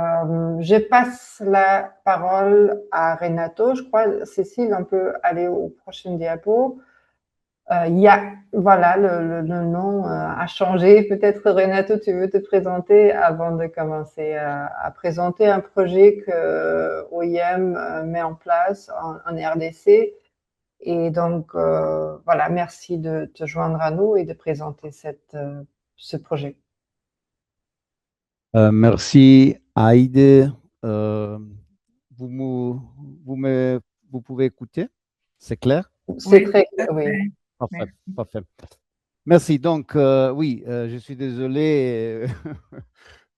je passe la parole à Renato. Je crois, Cécile, on peut aller au prochain diapo. Il y a, voilà, le nom a changé. Peut-être, Renato, tu veux te présenter avant de commencer à présenter un projet que OIM met en place en RDC. Et donc, voilà, merci de te joindre à nous et de présenter ce projet. Merci, Aïde. Euh, vous, me- vous, me, vous pouvez écouter? C'est clair? C'est Oui, très, tout à oui. fait. Parfait, Merci. parfait. Merci. Donc, oui, je suis désolé.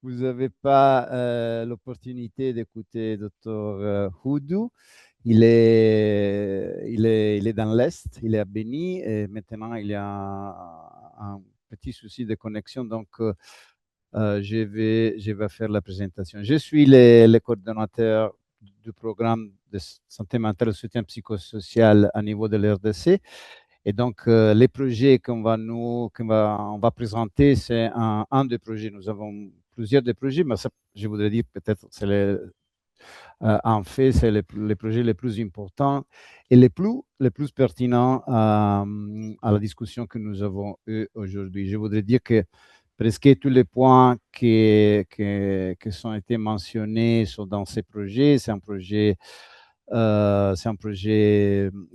Vous n'avez pas l'opportunité d'écouter Dr. Houdou. Il est dans l'Est, il est à Beni et maintenant il y a un petit souci de connexion. Donc, je vais faire la présentation. Je suis le coordonnateur du programme de santé mentale et soutien psychosocial à niveau de l'RDC. Et donc, les projets on va présenter, c'est un des projets. Nous avons plusieurs des projets, mais ça, je voudrais dire peut-être c'est en fait, c'est les projets les plus importants et les plus pertinents à la discussion que nous avons eue aujourd'hui. Je voudrais dire que presque tous les points qui sont été mentionnés sont dans ces projets. C'est un projet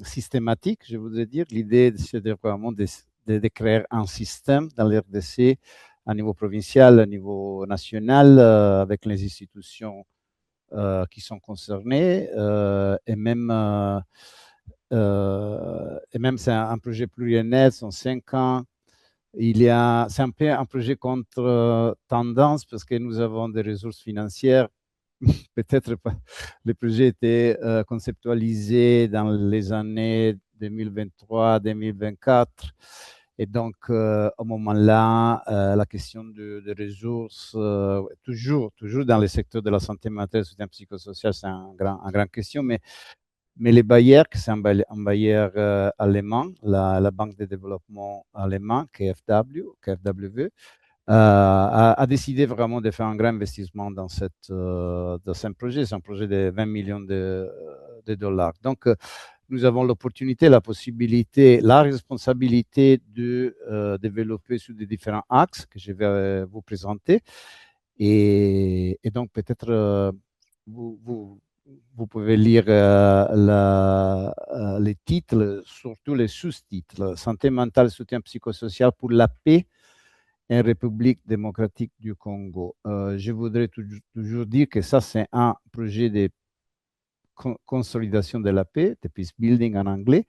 systématique, je voudrais dire. L'idée, c'est vraiment de créer un système dans l'RDC à niveau provincial, à niveau national, avec les institutions qui sont concernées, et même c'est un projet pluriannuel, c'est 5 ans. C'est un peu un projet contre tendance parce que nous avons des ressources financières. Peut-être pas. Le projet était conceptualisé dans les années 2023-2024. Et donc, au moment-là, la question de ressources, toujours dans le secteur de la santé mentale et soutien psychosocial, c'est un grand question. Mais les bailleurs, c'est un bailleur allemand, la Banque de développement allemand, KfW, a décidé vraiment de faire un grand investissement dans ce projet. C'est un projet de 20 millions de dollars. Donc, nous avons l'opportunité, la possibilité, la responsabilité de développer sur des différents axes que je vais vous présenter. Et donc, peut-être vous pouvez lire les titres, surtout les sous-titres. Santé mentale, soutien psychosocial pour la paix en République démocratique du Congo. Je voudrais toujours dire que ça, c'est un projet de consolidation de la paix, de peace building en anglais,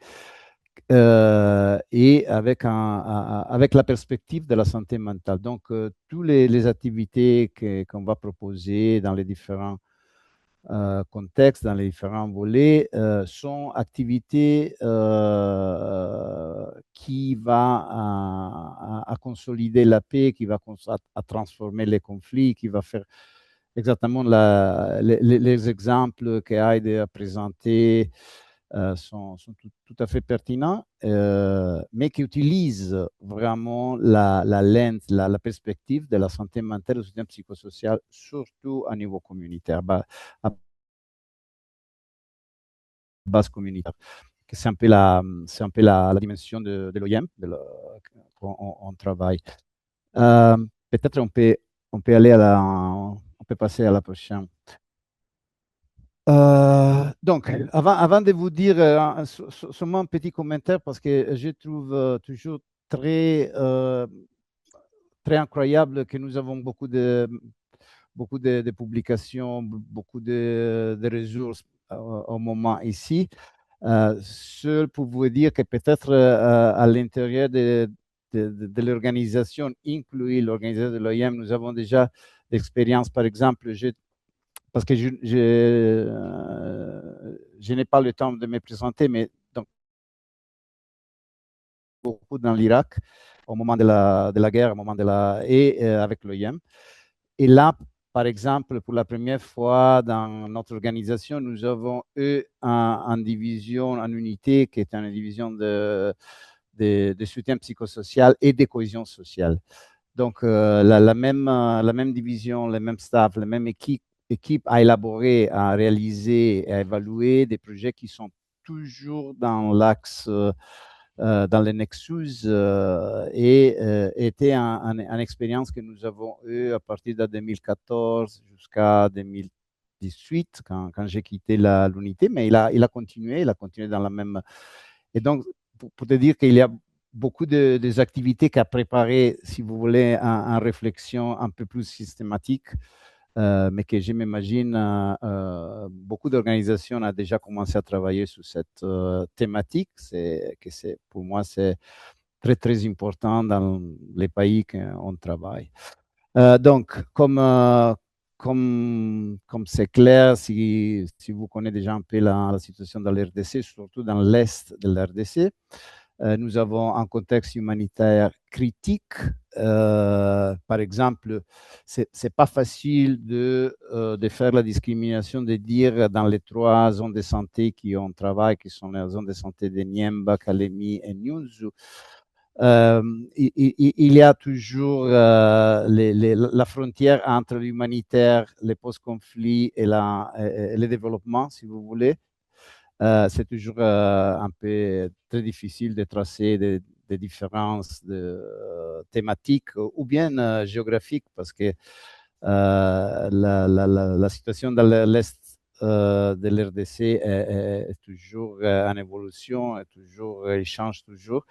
et avec la perspective de la santé mentale. Donc, toutes les activités qu'on va proposer dans les différents contextes, dans les différents volets, sont activités qui vont à consolider la paix, qui va à transformer les conflits, qui va faire exactement les exemples qu'Aide a présentés sont tout à fait pertinents, mais qui utilisent vraiment la lente, la perspective de la santé mentale et du soutien psychosocial, surtout à niveau communautaire, à base communautaire. C'est un peu la dimension de l'OIM, qu'on travaille. Peut-être on peut aller on peut passer à la prochaine. Donc, avant de vous dire seulement un petit commentaire, parce que je trouve toujours très incroyable que nous avons beaucoup de publications, beaucoup de ressources au moment ici. Seul pour vous dire que peut-être à l'intérieur de l'organisation, inclus l'organisation de l'OIM, nous avons déjà l'expérience. Par exemple, parce que je n'ai pas le temps de me présenter, mais donc, beaucoup dans l'Irak au moment de la guerre, au moment et avec l'OIM. Et là, par exemple, pour la première fois dans notre organisation, nous avons eu une division, une unité qui est une division de soutien psychosocial et de cohésion sociale. Donc, la même division, les mêmes staff, la même équipe à élaborer, à réaliser et à évaluer des projets qui sont toujours dans l'axe, dans le Nexus, et était une expérience que nous avons eue à partir de 2014 jusqu'à 2018, quand j'ai quitté l'unité, mais il a continué dans la même. Et donc, pour te dire qu'il y a beaucoup des activités qu'à préparer, si vous voulez, en réflexion un peu plus systématique, mais que je m'imagine beaucoup d'organisations ont déjà commencé à travailler sur cette thématique. Pour moi, c'est très, très important dans les pays qu'on travaille. Donc, comme c'est clair, si vous connaissez déjà un peu la situation dans l'RDC, surtout dans l'est de l'RDC, nous avons un contexte humanitaire critique. Par exemple, c'est pas facile de faire la discrimination, de dire dans les 3 zones de santé qui ont travaillé, qui sont les zones de santé de Niemba, Kalemi et Nyunzu. Il y a toujours la frontière entre l'humanitaire, les post-conflits et le développement, si vous voulez. C'est toujours un peu très difficile de tracer des différences thématiques ou bien géographiques, parce que la situation dans l'Est de l'RDC est toujours en évolution, il change toujours.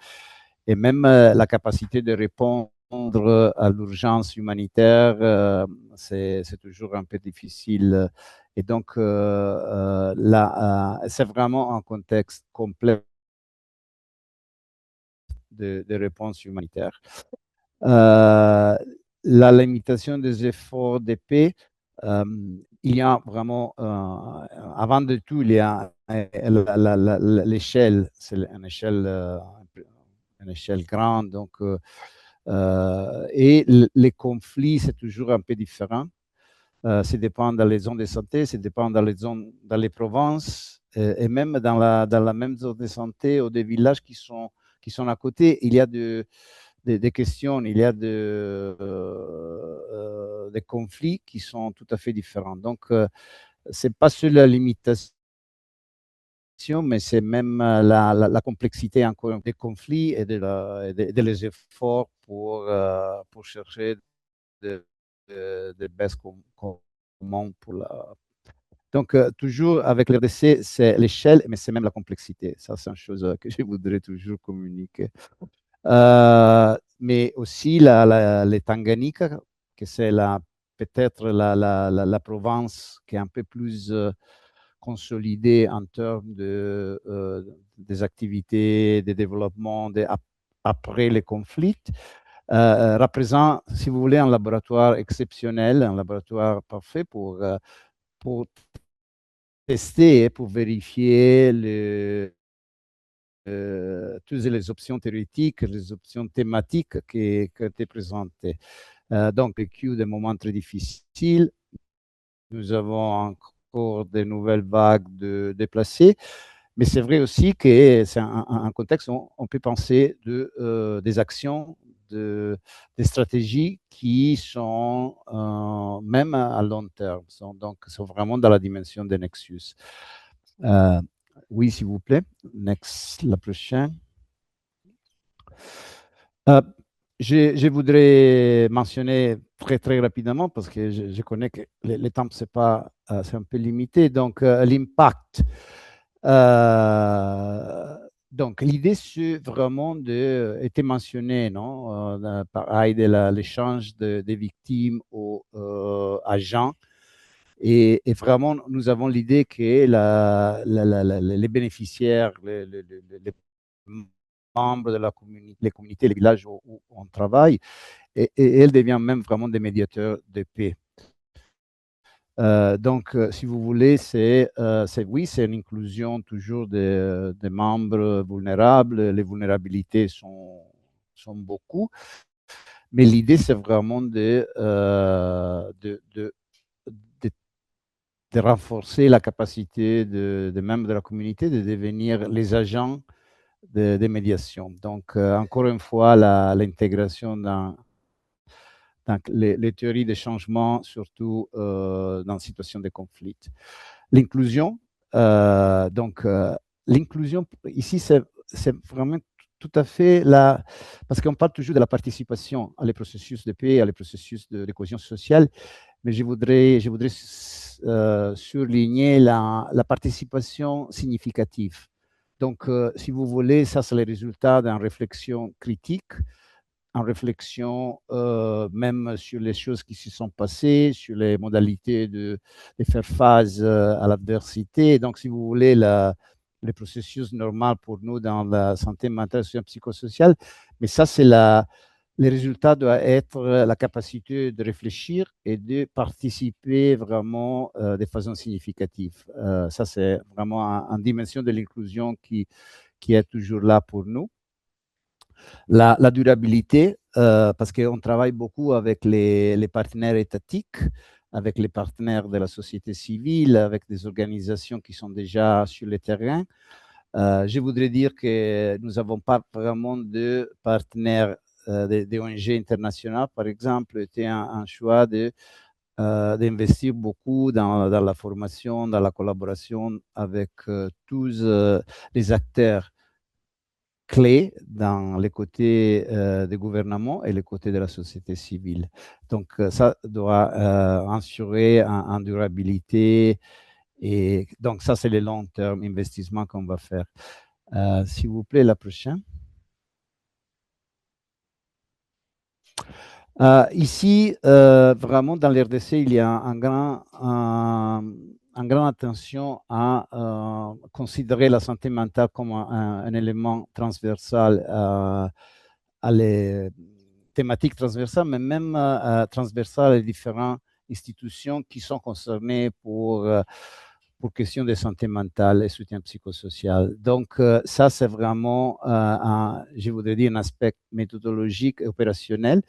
Et même la capacité de répondre à l'urgence humanitaire, c'est toujours un peu difficile. Et donc, là, c'est vraiment un contexte complet de réponse humanitaire. La limitation des efforts de paix, il y a vraiment, avant de tout, il y a l'échelle, c'est une échelle grande. Donc, et les conflits, c'est toujours un peu différent. Ça dépend dans les zones de santé, ça dépend dans les zones, dans les provinces, et même dans la même zone de santé ou des villages qui sont à côté, il y a des questions, il y a des conflits qui sont tout à fait différents. Donc, c'est pas sur la limitation, mais c'est même la complexité encore des conflits et de les efforts pour chercher des bases communes pour la. Donc, toujours avec l'RDC, c'est l'échelle, mais c'est même la complexité. Ça, c'est une chose que je voudrais toujours communiquer. Mais aussi les Tanganyika, que c'est peut-être la province qui est un peu plus consolidée en termes des activités, des développements après les conflits, représente, si vous voulez, un laboratoire exceptionnel, un laboratoire parfait pour tester, pour vérifier toutes les options théoriques, les options thématiques qui étaient présentées. Donc, vécu des moments très difficiles. Nous avons encore de nouvelles vagues de déplacés. Mais c'est vrai aussi que c'est un contexte où on peut penser des actions, des stratégies qui sont même à long terme. Donc, sont vraiment dans la dimension des Nexus. Oui, s'il vous plaît. Next, la prochaine. Je voudrais mentionner très, très rapidement, parce que je connais que les temps, c'est un peu limité. Donc, l'impact. Donc, l'idée, c'est vraiment était mentionné, non, pareil, de l'échange des victimes aux agents. Et vraiment, nous avons l'idée que les bénéficiaires, les membres de la communauté, les communautés, les villages où on travaille, et elles deviennent même vraiment des médiateurs de paix. Donc, si vous voulez, oui, c'est une inclusion toujours des membres vulnérables. Les vulnérabilités sont beaucoup, mais l'idée, c'est vraiment de renforcer la capacité des membres de la communauté de devenir les agents de médiation. Donc, encore une fois, l'intégration Donc, les théories des changements, surtout dans une situation de conflit. L'inclusion, l'inclusion, ici, c'est vraiment tout à fait là, parce qu'on parle toujours de la participation à les processus de paix, à les processus de cohésion sociale, mais je voudrais surligner la participation significative. Donc, si vous voulez, ça, c'est le résultat d'une réflexion critique, en réflexion même sur les choses qui se sont passées, sur les modalités de faire face à l'adversité. Donc, si vous voulez, le processus normal pour nous dans la santé mentale et psychosociale, mais ça, c'est le résultat doit être la capacité de réfléchir et de participer vraiment de façon significative. Ça, c'est vraiment une dimension de l'inclusion qui est toujours là pour nous. La durabilité, parce qu'on travaille beaucoup avec les partenaires étatiques, avec les partenaires de la société civile, avec des organisations qui sont déjà sur le terrain. Je voudrais dire que nous n'avons pas vraiment de partenaires des ONG internationales, par exemple, était un choix d'investir beaucoup dans la formation, dans la collaboration avec tous les acteurs clés dans les côtés des gouvernements et les côtés de la société civile. Donc, ça doit assurer une durabilité. Et donc, ça, c'est le long terme investissement qu'on va faire. S'il vous plaît, la prochaine. Ici, vraiment, dans l'RDC, il y a une grande attention à considérer la santé mentale comme un élément transversal à les thématiques transversales, mais même transversales aux différentes institutions qui sont concernées pour questions de santé mentale et soutien psychosocial. Donc, ça, c'est vraiment, je voudrais dire, un aspect méthodologique et opérationnel.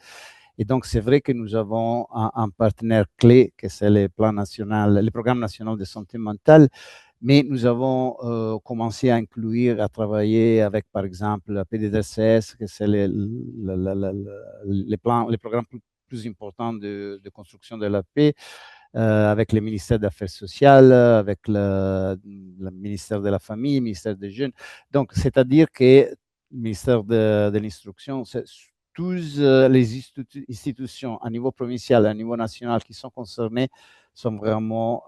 Et donc, c'est vrai que nous avons un partenaire clé, que c'est le programme national de santé mentale, mais nous avons commencé à inclure, à travailler avec, par exemple, la PDDRCS, que c'est les programmes plus importants de construction de la paix, avec le ministère des Affaires sociales, avec le ministère de la Famille, le ministère des Jeunes. Donc, c'est-à-dire que le ministère de l'Instruction, toutes les institutions à niveau provincial, à niveau national qui sont concernées sont vraiment,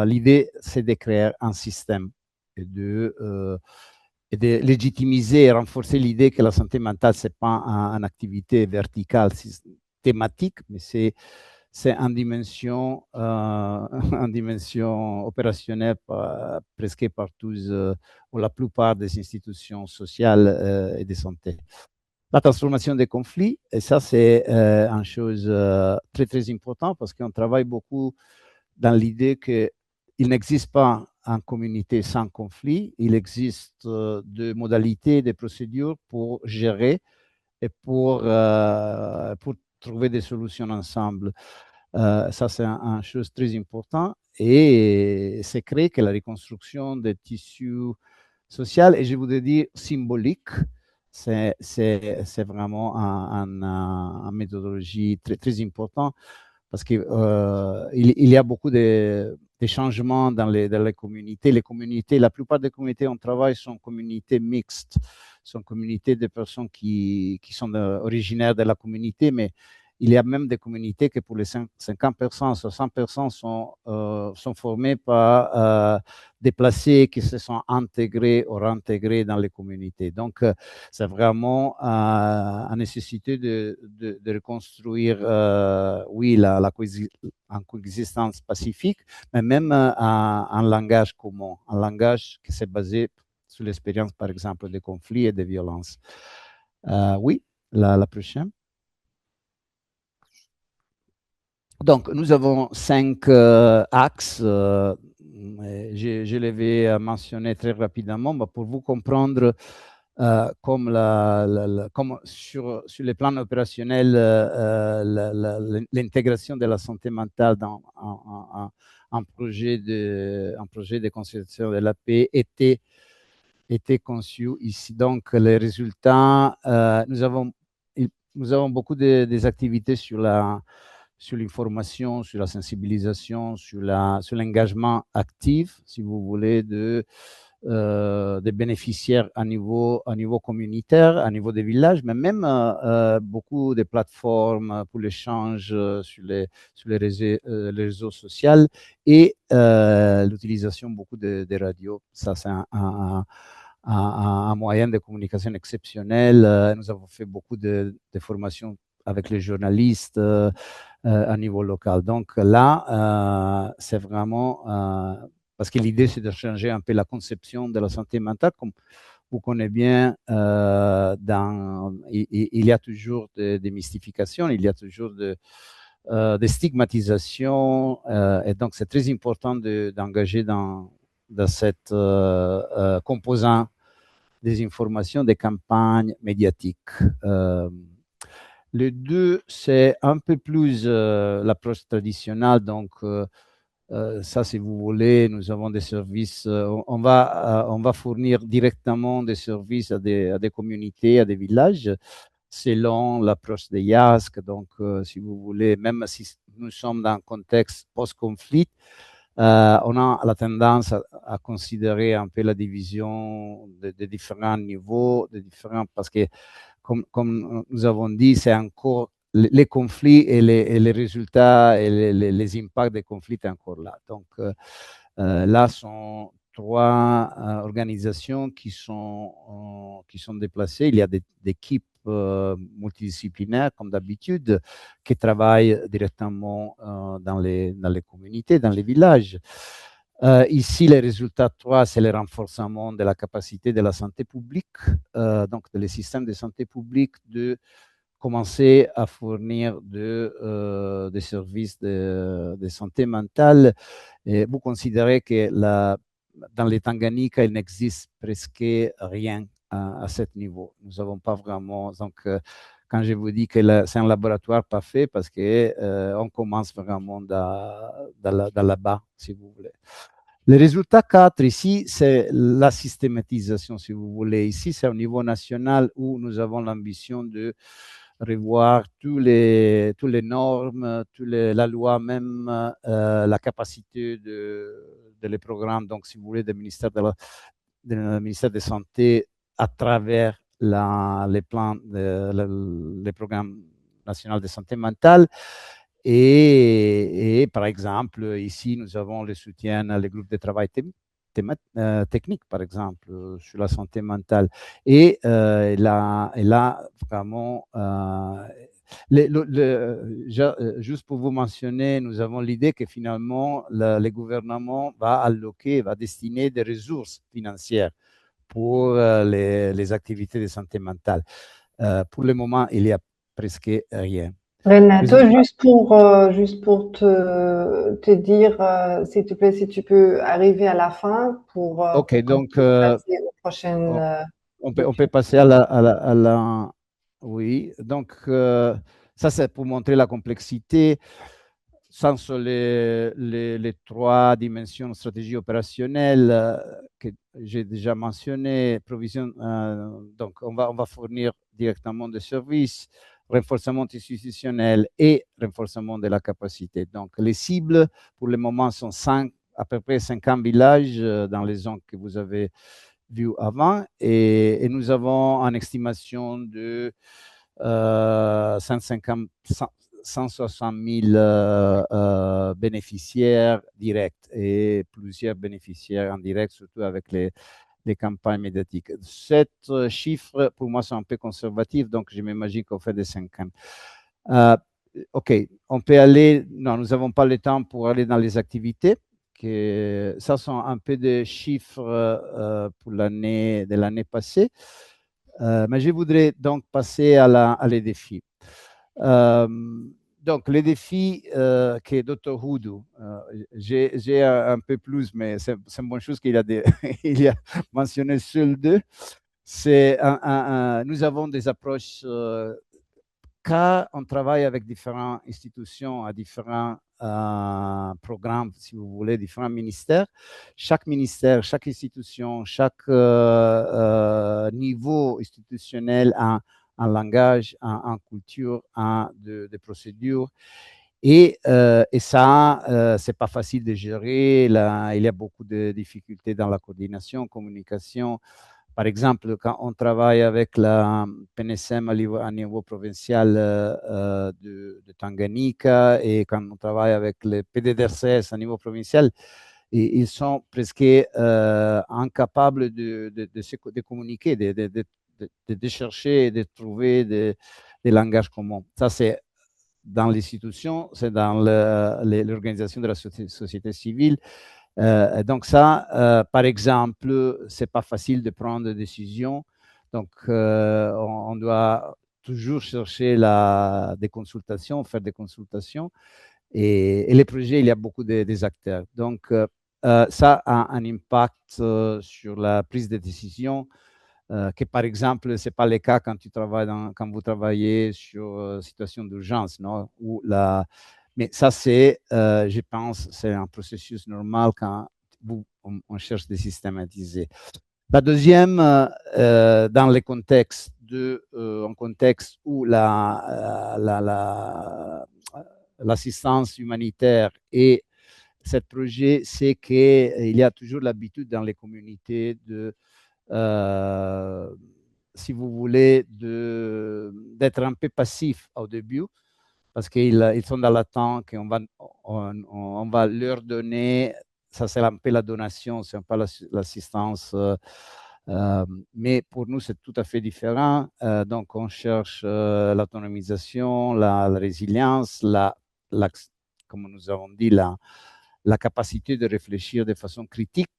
l'idée, c'est de créer un système et de légitimiser et renforcer l'idée que la santé mentale, ce n'est pas une activité verticale, thématique, mais c'est une dimension, une dimension opérationnelle presque par tous, ou la plupart des institutions sociales et de santé. La transformation des conflits, et ça, c'est une chose très, très importante parce qu'on travaille beaucoup dans l'idée qu'il n'existe pas une communauté sans conflit. Il existe des modalités, des procédures pour gérer et pour trouver des solutions ensemble. Ça, c'est une chose très importante. Et c'est créer que la reconstruction des tissus sociaux, et je voudrais dire symbolique, c'est vraiment une méthodologie très, très importante parce qu'il y a beaucoup de changements dans les communautés. Les communautés, la plupart des communautés en travail sont communautés mixtes, sont communautés de personnes qui sont originaires de la communauté, mais il y a même des communautés que pour les 50%, 60% sont formées par déplacés qui se sont intégrés ou réintégrés dans les communautés. Donc, c'est vraiment une nécessité de reconstruire, oui, la coexistence pacifique, mais même un langage commun, un langage qui s'est basé sur l'expérience, par exemple, des conflits et des violences. Oui, la prochaine. Donc, nous avons 5 axes. Je les vais mentionner très rapidement pour vous comprendre comme, comme sur le plan opérationnel, l'intégration de la santé mentale dans un projet de constitution de la paix était conçu ici. Donc, les résultats, nous avons nous avons beaucoup des activités sur l'information, sur la sensibilisation, sur l'engagement actif, si vous voulez, des bénéficiaires à niveau communautaire, à niveau des villages, mais même beaucoup de plateformes pour l'échange sur les réseaux sociaux et l'utilisation beaucoup des radios. Ça, c'est un moyen de communication exceptionnel. Nous avons fait beaucoup de formations avec les journalistes à niveau local. Donc là, c'est vraiment parce que l'idée, c'est de changer un peu la conception de la santé mentale. Comme vous connaissez bien, il y a toujours des mystifications, il y a toujours des stigmatisations. Et donc, c'est très important d'engager dans cette composant des informations, des campagnes médiatiques. Le deux, c'est un peu plus l'approche traditionnelle. Donc, ça, si vous voulez, nous avons des services. On va fournir directement des services à des communautés, à des villages, selon l'approche des YASC. Donc, si vous voulez, même si nous sommes dans un contexte post-conflit, on a la tendance à considérer un peu la division de différents niveaux, parce que, comme nous avons dit, c'est encore les conflits et les résultats et les impacts des conflits sont encore là. Donc, là sont trois organisations qui sont déplacées. Il y a des équipes multidisciplinaires, comme d'habitude, qui travaillent directement dans les communautés, dans les villages. Ici, les résultats 3, c'est le renforcement de la capacité de la santé publique, donc les systèmes de santé publique de commencer à fournir des services de santé mentale. Et vous considérez que dans les Tanganyika, il n'existe presque rien à ce niveau. Nous n'avons pas vraiment. Donc, quand je vous dis que c'est un laboratoire parfait, parce qu'on commence vraiment dans là-bas, si vous voulez. Le résultat 4 ici, c'est la systématisation, si vous voulez. Ici, c'est au niveau national où nous avons l'ambition de revoir toutes les normes, la loi même, la capacité de les programmes, donc si vous voulez, du ministère ministère de Santé à travers les plans, les programmes nationaux de santé mentale. Et par exemple, ici, nous avons le soutien les groupes de travail technique, par exemple, sur la santé mentale. Et là, vraiment, juste pour vous mentionner, nous avons l'idée que finalement, le gouvernement va destiner des ressources financières pour les activités de santé mentale. Pour le moment, il n'y a presque rien. Renato, juste pour te dire, s'il te plaît, si tu peux arriver à la fin pour Ok, donc passer aux prochaines. on peut passer à la. Oui, donc ça c'est pour montrer la complexité. Sans les trois dimensions stratégie opérationnelle que j'ai déjà mentionné, provision, donc on va fournir directement des services, renforcement institutionnel et renforcement de la capacité. Donc les cibles pour le moment sont à peu près 50 villages dans les zones que vous avez vues avant et nous avons une estimation de 160 000 bénéficiaires directs et plusieurs bénéficiaires indirects, surtout avec les campagnes médiatiques. Cet chiffre, pour moi, c'est un peu conservatif, donc je m'imagine qu'on fait des 50. OK, on peut aller. Non, nous n'avons pas le temps pour aller dans les activités. Ça sont un peu de chiffres pour de l'année passée. Mais je voudrais donc passer à les défis. Donc, les défis que Dr. Houdou, j'ai un peu plus, mais c'est une bonne chose qu'il a, il a mentionné seuls deux. Nous avons des approches car on travaille avec différentes institutions, à différents programmes, si vous voulez, différents ministères. Chaque ministère, chaque institution, chaque niveau institutionnel a en langage, en culture, de procédures. Et ça, c'est pas facile de gérer. Là, il y a beaucoup de difficultés dans la coordination, communication. Par exemple, quand on travaille avec la PNSM à niveau provincial de Tanganyika et quand on travaille avec le PDDRCS à niveau provincial, ils sont presque incapables de communiquer, de chercher et de trouver des langages communs. Ça, c'est dans l'institution, c'est dans l'organisation de la société civile. Donc ça, par exemple, c'est pas facile de prendre des décisions. Donc, on doit toujours chercher des consultations, faire des consultations. Et les projets, il y a beaucoup des acteurs. Donc, ça a un impact sur la prise de décision que par exemple, ce n'est pas le cas quand quand vous travaillez sur situation d'urgence, non? Mais ça, c'est, je pense, c'est un processus normal quand on cherche des systématisés. La deuxième, dans le contexte un contexte où l'assistance humanitaire et ce projet, c'est qu'il y a toujours l'habitude dans les communautés si vous voulez, d'être un peu passif au début, parce qu'ils sont dans l'attente qu'on on va leur donner, ça c'est un peu la donation, c'est un peu l'assistance. Mais pour nous, c'est tout à fait différent. Donc, on cherche l'autonomisation, la résilience, comme nous avons dit, la capacité de réfléchir de façon critique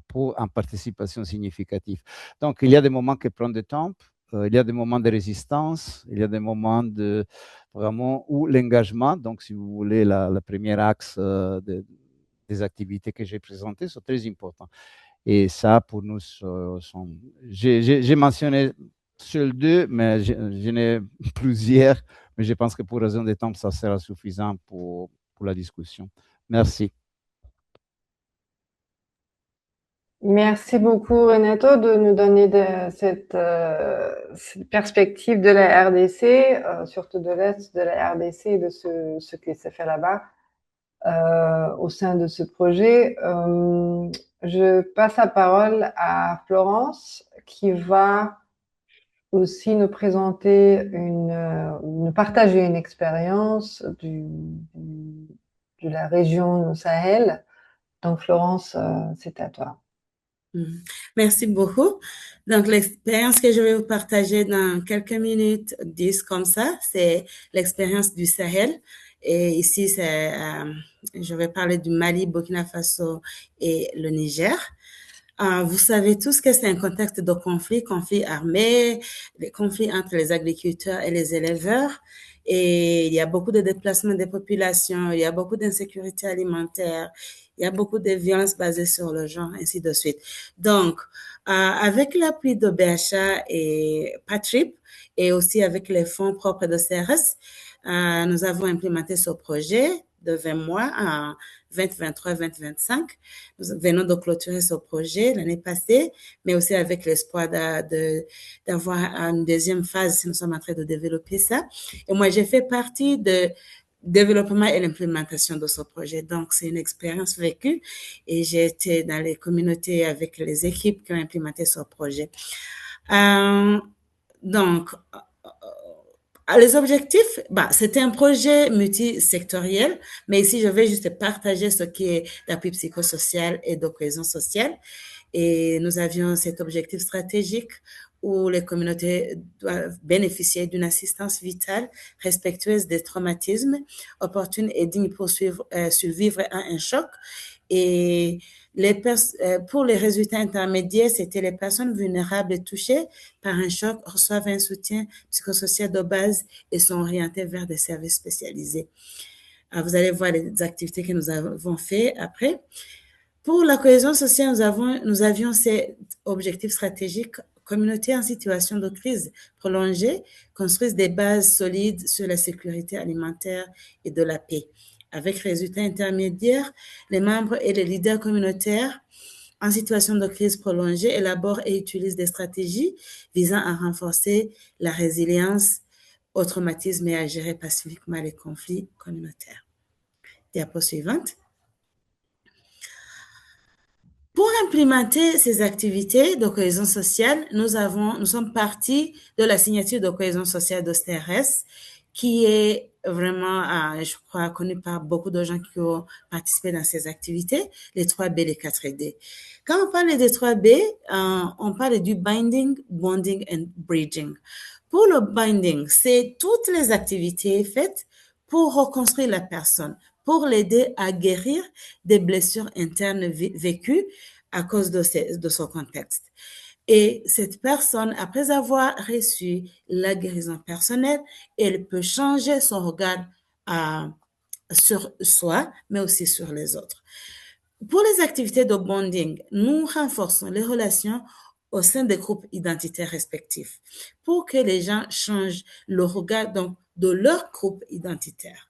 pour une participation significative. Donc, il y a des moments qui prennent du temps, il y a des moments de résistance, il y a des moments vraiment où l'engagement, donc si vous voulez, le premier axe des activités que j'ai présentées sont très importants. Et ça, pour nous, j'ai mentionné seuls deux, mais j'en ai plusieurs, mais je pense que pour raison de temps, ça sera suffisant pour la discussion. Merci. Merci beaucoup, Renato, de nous donner cette perspective de la RDC, surtout de l'Est de la RDC et de ce qui s'est fait là-bas au sein de ce projet. Je passe la parole à Florence, qui va aussi nous présenter nous partager une expérience de la région Sahel. Donc, Florence, c'est à toi. Merci beaucoup. Donc, l'expérience que je vais vous partager dans quelques minutes, 10 comme ça, c'est l'expérience du Sahel. Et ici, je vais parler du Mali, Burkina Faso et le Niger. Vous savez tous que c'est un contexte de conflit armé, des conflits entre les agriculteurs et les éleveurs. Et il y a beaucoup de déplacements des populations, il y a beaucoup d'insécurité alimentaire, il y a beaucoup de violences basées sur le genre, ainsi de suite. Donc, avec l'appui de BHA et Patrip, et aussi avec les fonds propres de CRS, nous avons implémenté ce projet de 20 mois en 2023-2025. Nous venons de clôturer ce projet l'année passée, mais aussi avec l'espoir d'avoir une deuxième phase si nous sommes en train de développer ça. Et moi, j'ai fait partie de développement et l'implémentation de ce projet. Donc, c'est une expérience vécue et j'ai été dans les communautés avec les équipes qui ont implémenté ce projet. Donc, les objectifs, c'était un projet multisectoriel, mais ici, je vais juste partager ce qui est l'appui psychosocial et de cohésion sociale. Et nous avions cet objectif stratégique où les communautés doivent bénéficier d'une assistance vitale, respectueuse des traumatismes, opportune et digne pour survivre à un choc. Et pour les résultats intermédiaires, c'était les personnes vulnérables et touchées par un choc reçoivent un soutien psychosocial de base et sont orientées vers des services spécialisés. Alors, vous allez voir les activités que nous avons fait après. Pour la cohésion sociale, nous avions ces objectifs stratégiques. Communautés en situation de crise prolongée construisent des bases solides sur la sécurité alimentaire et de la paix. Avec résultats intermédiaires, les membres et les leaders communautaires en situation de crise prolongée élaborent et utilisent des stratégies visant à renforcer la résilience au traumatisme et à gérer pacifiquement les conflits communautaires. Diapo suivante. Pour implémenter ces activités de cohésion sociale, nous sommes partis de la signature de cohésion sociale de CRS, qui est vraiment, je crois, connu par beaucoup de gens qui ont participé dans ces activités, les 3B, les 4D. Quand on parle des 3B, on parle du binding, bonding and bridging. Pour le binding, c'est toutes les activités faites pour reconstruire la personne, pour l'aider à guérir des blessures internes vécues à cause de son contexte. Et cette personne, après avoir reçu la guérison personnelle, elle peut changer son regard sur soi, mais aussi sur les autres. Pour les activités de bonding, nous renforçons les relations au sein des groupes identitaires respectifs pour que les gens changent le regard donc, de leur groupe identitaire.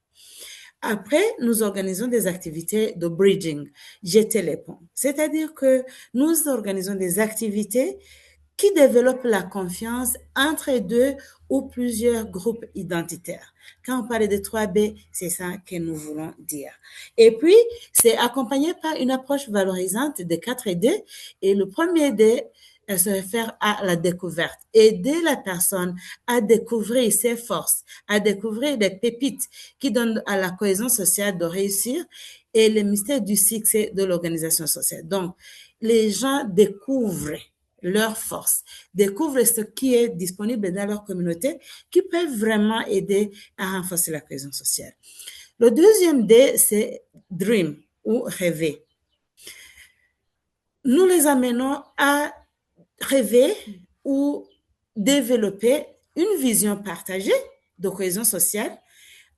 Après, nous organisons des activités de bridging, jeter les ponts. C'est-à-dire que nous organisons des activités qui développent la confiance entre deux ou plusieurs groupes identitaires. Quand on parle de 3B, c'est ça que nous voulons dire. Et puis, c'est accompagné par une approche valorisante des 4D. Et le premier D se réfère à la découverte. Aider la personne à découvrir ses forces, à découvrir les pépites qui donnent à la cohésion sociale de réussir et les mystères du succès de l'organisation sociale. Donc, les gens découvrent leur force, découvrent ce qui est disponible dans leur communauté qui peuvent vraiment aider à renforcer la cohésion sociale. Le deuxième D, c'est dream ou rêver. Nous les amenons à rêver ou développer une vision partagée de cohésion sociale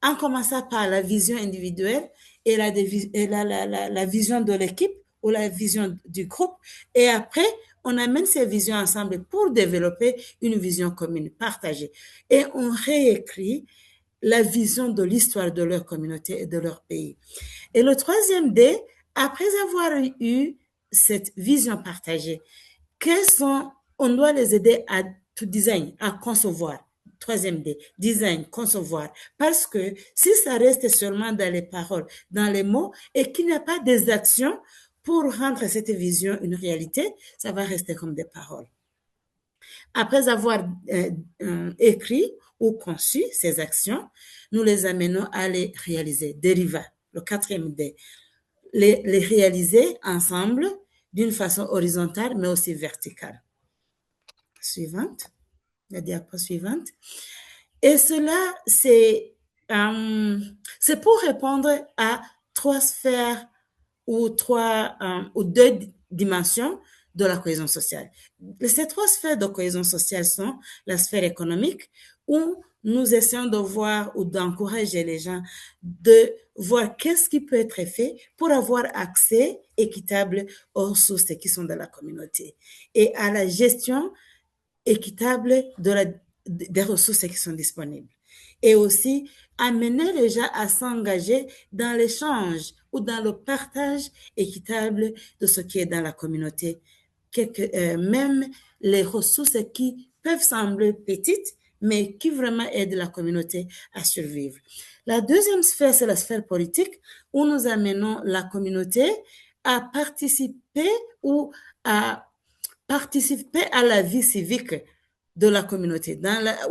en commençant par la vision individuelle et la vision de l'équipe ou la vision du groupe. Et après, on amène ces visions ensemble pour développer une vision commune, partagée. Et on réécrit la vision de l'histoire de leur communauté et de leur pays. Et le troisième D, après avoir eu cette vision partagée, on doit les aider à to design, à concevoir. Troisième D, design, concevoir. Parce que si ça reste seulement dans les paroles, dans les mots, et qu'il n'y a pas des actions pour rendre cette vision une réalité, ça va rester comme des paroles. Après avoir écrit ou conçu ces actions, nous les amenons à les réaliser. Dériva, le quatrième D. Les réaliser ensemble d'une façon horizontale, mais aussi verticale. Suivante, la diapo suivante. Et cela, c'est pour répondre à trois sphères ou deux dimensions de la cohésion sociale. Ces trois sphères de cohésion sociale sont la sphère économique, où nous essayons de voir ou d'encourager les gens de voir qu'est-ce qui peut être fait pour avoir accès équitable aux ressources qui sont dans la communauté et à la gestion équitable des ressources qui sont disponibles. Et aussi amener les gens à s'engager dans l'échange ou dans le partage équitable de ce qui est dans la communauté. Même les ressources qui peuvent sembler petites, mais qui vraiment aident la communauté à survivre. La deuxième sphère, c'est la sphère politique, où nous amenons la communauté à participer ou à participer à la vie civique de la communauté,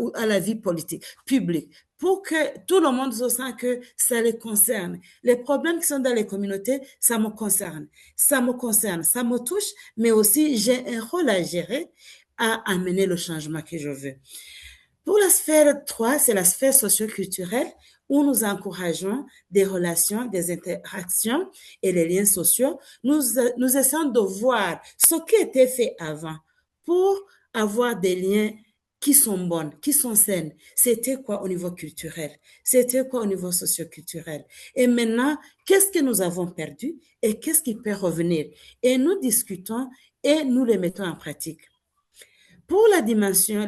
ou à la vie politique, publique, pour que tout le monde se sente que ça les concerne. Les problèmes qui sont dans les communautés, ça me concerne, ça me touche, mais aussi j'ai un rôle à gérer, à amener le changement que je veux. Pour la sphère 3, c'est la sphère socio-culturelle, où nous encourageons des relations, des interactions et les liens sociaux. Nous essayons de voir ce qui était fait avant pour avoir des liens qui sont bons, qui sont sains. C'était quoi au niveau culturel? C'était quoi au niveau socio-culturel? Et maintenant, qu'est-ce que nous avons perdu et qu'est-ce qui peut revenir? Et nous discutons et nous les mettons en pratique. Pour les dimensions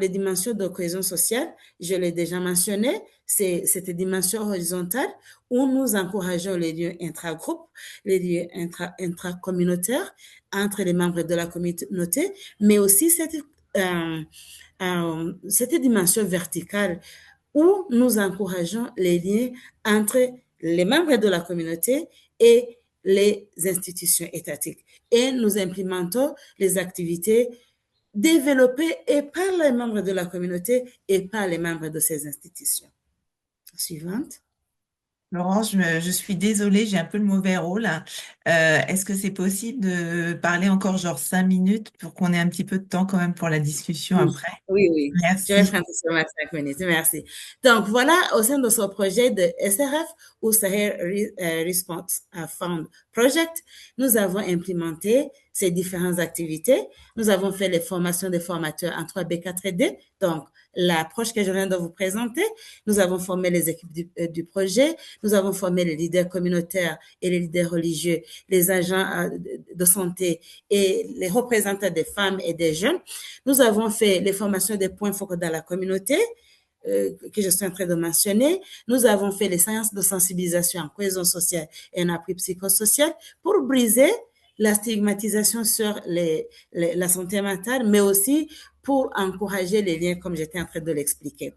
de cohésion sociale, je l'ai déjà mentionné, c'est cette dimension horizontale où nous encourageons les liens intragroupes, les liens intracommunautaires entre les membres de la communauté, mais aussi cette dimension verticale où nous encourageons les liens entre les membres de la communauté et les institutions étatiques. Et nous implémentons les activités développées et par les membres de la communauté et par les membres de ces institutions. Suivante. Laurence, je suis désolée, j'ai un peu le mauvais rôle. Est-ce que c'est possible de parler encore genre 5 minutes pour qu'on ait un petit peu de temps quand même pour la discussion Oui, après? oui. Je vais Merci. prendre seulement 5 minutes. Merci. Donc, voilà, au sein de ce projet de SRF ou Sahel Response Fund Project, nous avons implémenté ces différentes activités. Nous avons fait les formations des formateurs en 3B4D, donc l'approche que je viens de vous présenter. Nous avons formé les équipes du projet. Nous avons formé les leaders communautaires et les leaders religieux, les agents de santé et les représentants des femmes et des jeunes. Nous avons fait les formations des points focaux dans la communauté, que je suis en train de mentionner. Nous avons fait les séances de sensibilisation en cohésion sociale et en appui psychosocial pour briser la stigmatisation sur la santé mentale, mais aussi pour encourager les liens, comme j'étais en train de l'expliquer.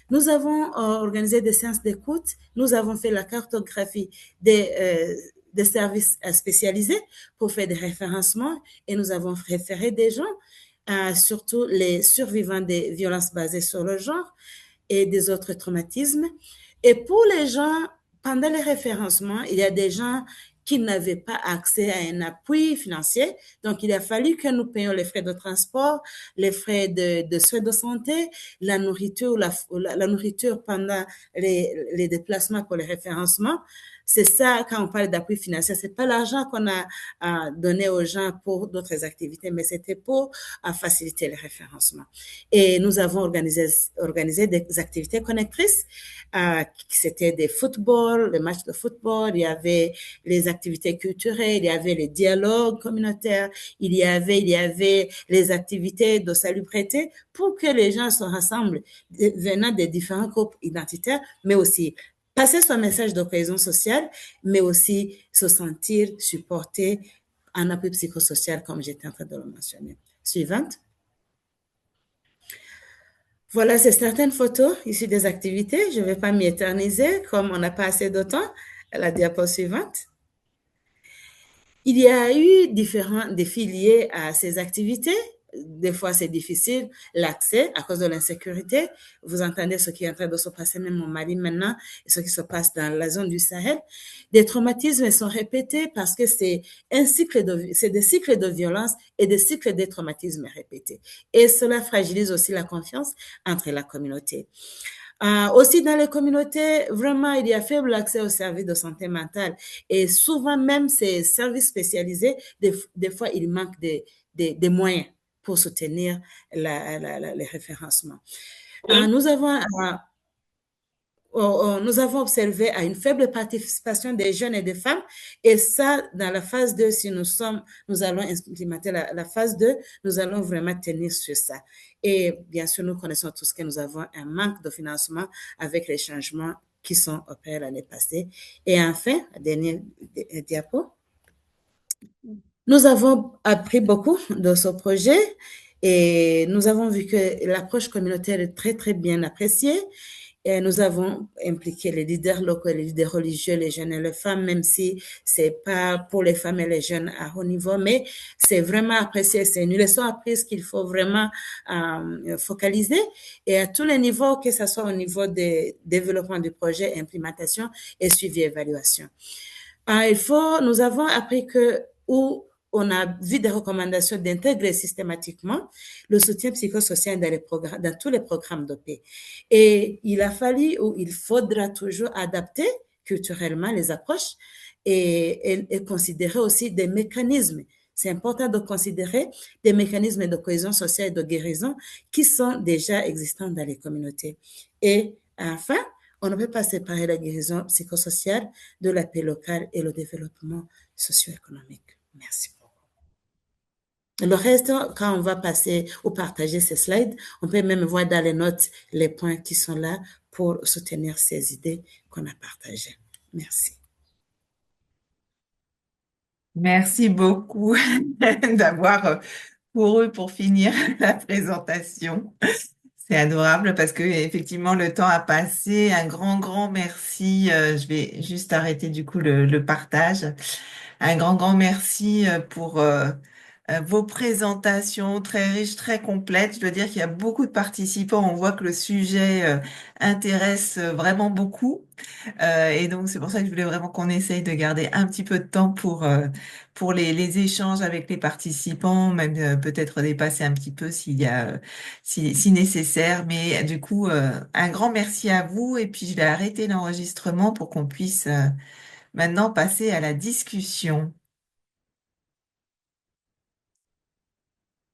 Nous avons organisé des séances d'écoute. Nous avons fait la cartographie des services spécialisés pour faire des référencements et nous avons référé des gens, surtout les survivants des violences basées sur le genre et des autres traumatismes. Et pour les gens, pendant les référencements, il y a des gens qui n'avaient pas accès à un appui financier. Donc, il a fallu que nous payions les frais de transport, les frais de soins de santé, la nourriture pendant les déplacements pour les référencements. C'est ça, quand on parle d'appui financier, c'est pas l'argent qu'on a donné aux gens pour d'autres activités, mais c'était pour faciliter le référencement. Et nous avons organisé des activités connectrices. C'était des football, les matchs de football, il y avait les activités culturelles, il y avait les dialogues communautaires, il y avait les activités de salubrité pour que les gens se rassemblent venant des différents groupes identitaires, mais aussi passer son message de cohésion sociale, mais aussi se sentir supporté en appui psychosocial, comme j'étais en train de le mentionner. Suivante. Voilà, c'est certaines photos issues des activités. Je ne vais pas m'y éterniser, comme on n'a pas assez de temps. La diapo suivante. Il y a eu différents défis liés à ces activités. Des fois, c'est difficile, l'accès à cause de l'insécurité. Vous entendez ce qui est en train de se passer même au Mali maintenant et ce qui se passe dans la zone du Sahel. Des traumatismes sont répétés parce que c'est des cycles de violence et des cycles de traumatismes répétés. Et cela fragilise aussi la confiance entre la communauté. Aussi dans les communautés, vraiment, il y a faible accès aux services de santé mentale et souvent même ces services spécialisés, des fois, il manque des moyens pour soutenir les référencements. Nous avons observé une faible participation des jeunes et des femmes et ça, dans la phase 2, si nous allons implémenter la phase 2, nous allons vraiment tenir sur ça. Et bien sûr, nous connaissons tous que nous avons un manque de financement avec les changements qui sont opérés l'année passée. Et enfin, dernier diapo. Nous avons appris beaucoup de ce projet et nous avons vu que l'approche communautaire est très, très bien appréciée. Et nous avons impliqué les leaders locaux, les leaders religieux, les jeunes et les femmes, même si c'est pas pour les femmes et les jeunes à haut niveau, mais c'est vraiment apprécié. C'est une leçon apprise qu'il faut vraiment focaliser et à tous les niveaux, que ce soit au niveau de développement du projet, implémentation et suivi évaluation. Nous avons appris on a vu des recommandations d'intégrer systématiquement le soutien psychosocial dans tous les programmes de paix. Et il faudra toujours adapter culturellement les approches et considérer aussi des mécanismes. C'est important de considérer des mécanismes de cohésion sociale et de guérison qui sont déjà existants dans les communautés. Et enfin, on ne peut pas séparer la guérison psychosociale de la paix locale et le développement socio-économique. Merci. Le reste, quand on va passer ou partager ces slides, on peut même voir dans les notes les points qui sont là pour soutenir ces idées qu'on a partagées. Merci. Merci beaucoup d'avoir couru pour finir la présentation. C'est adorable parce que effectivement le temps a passé. Un grand merci. Je vais juste arrêter du coup le partage. Un grand merci pour vos présentations très riches, très complètes. Je dois dire qu'il y a beaucoup de participants. On voit que le sujet intéresse vraiment beaucoup. Et donc, c'est pour ça que je voulais vraiment qu'on essaye de garder un petit peu de temps pour les échanges avec les participants, même peut-être dépasser un petit peu s'il y a, si nécessaire. Mais du coup, un grand merci à vous. Et puis, je vais arrêter l'enregistrement pour qu'on puisse maintenant passer à la discussion.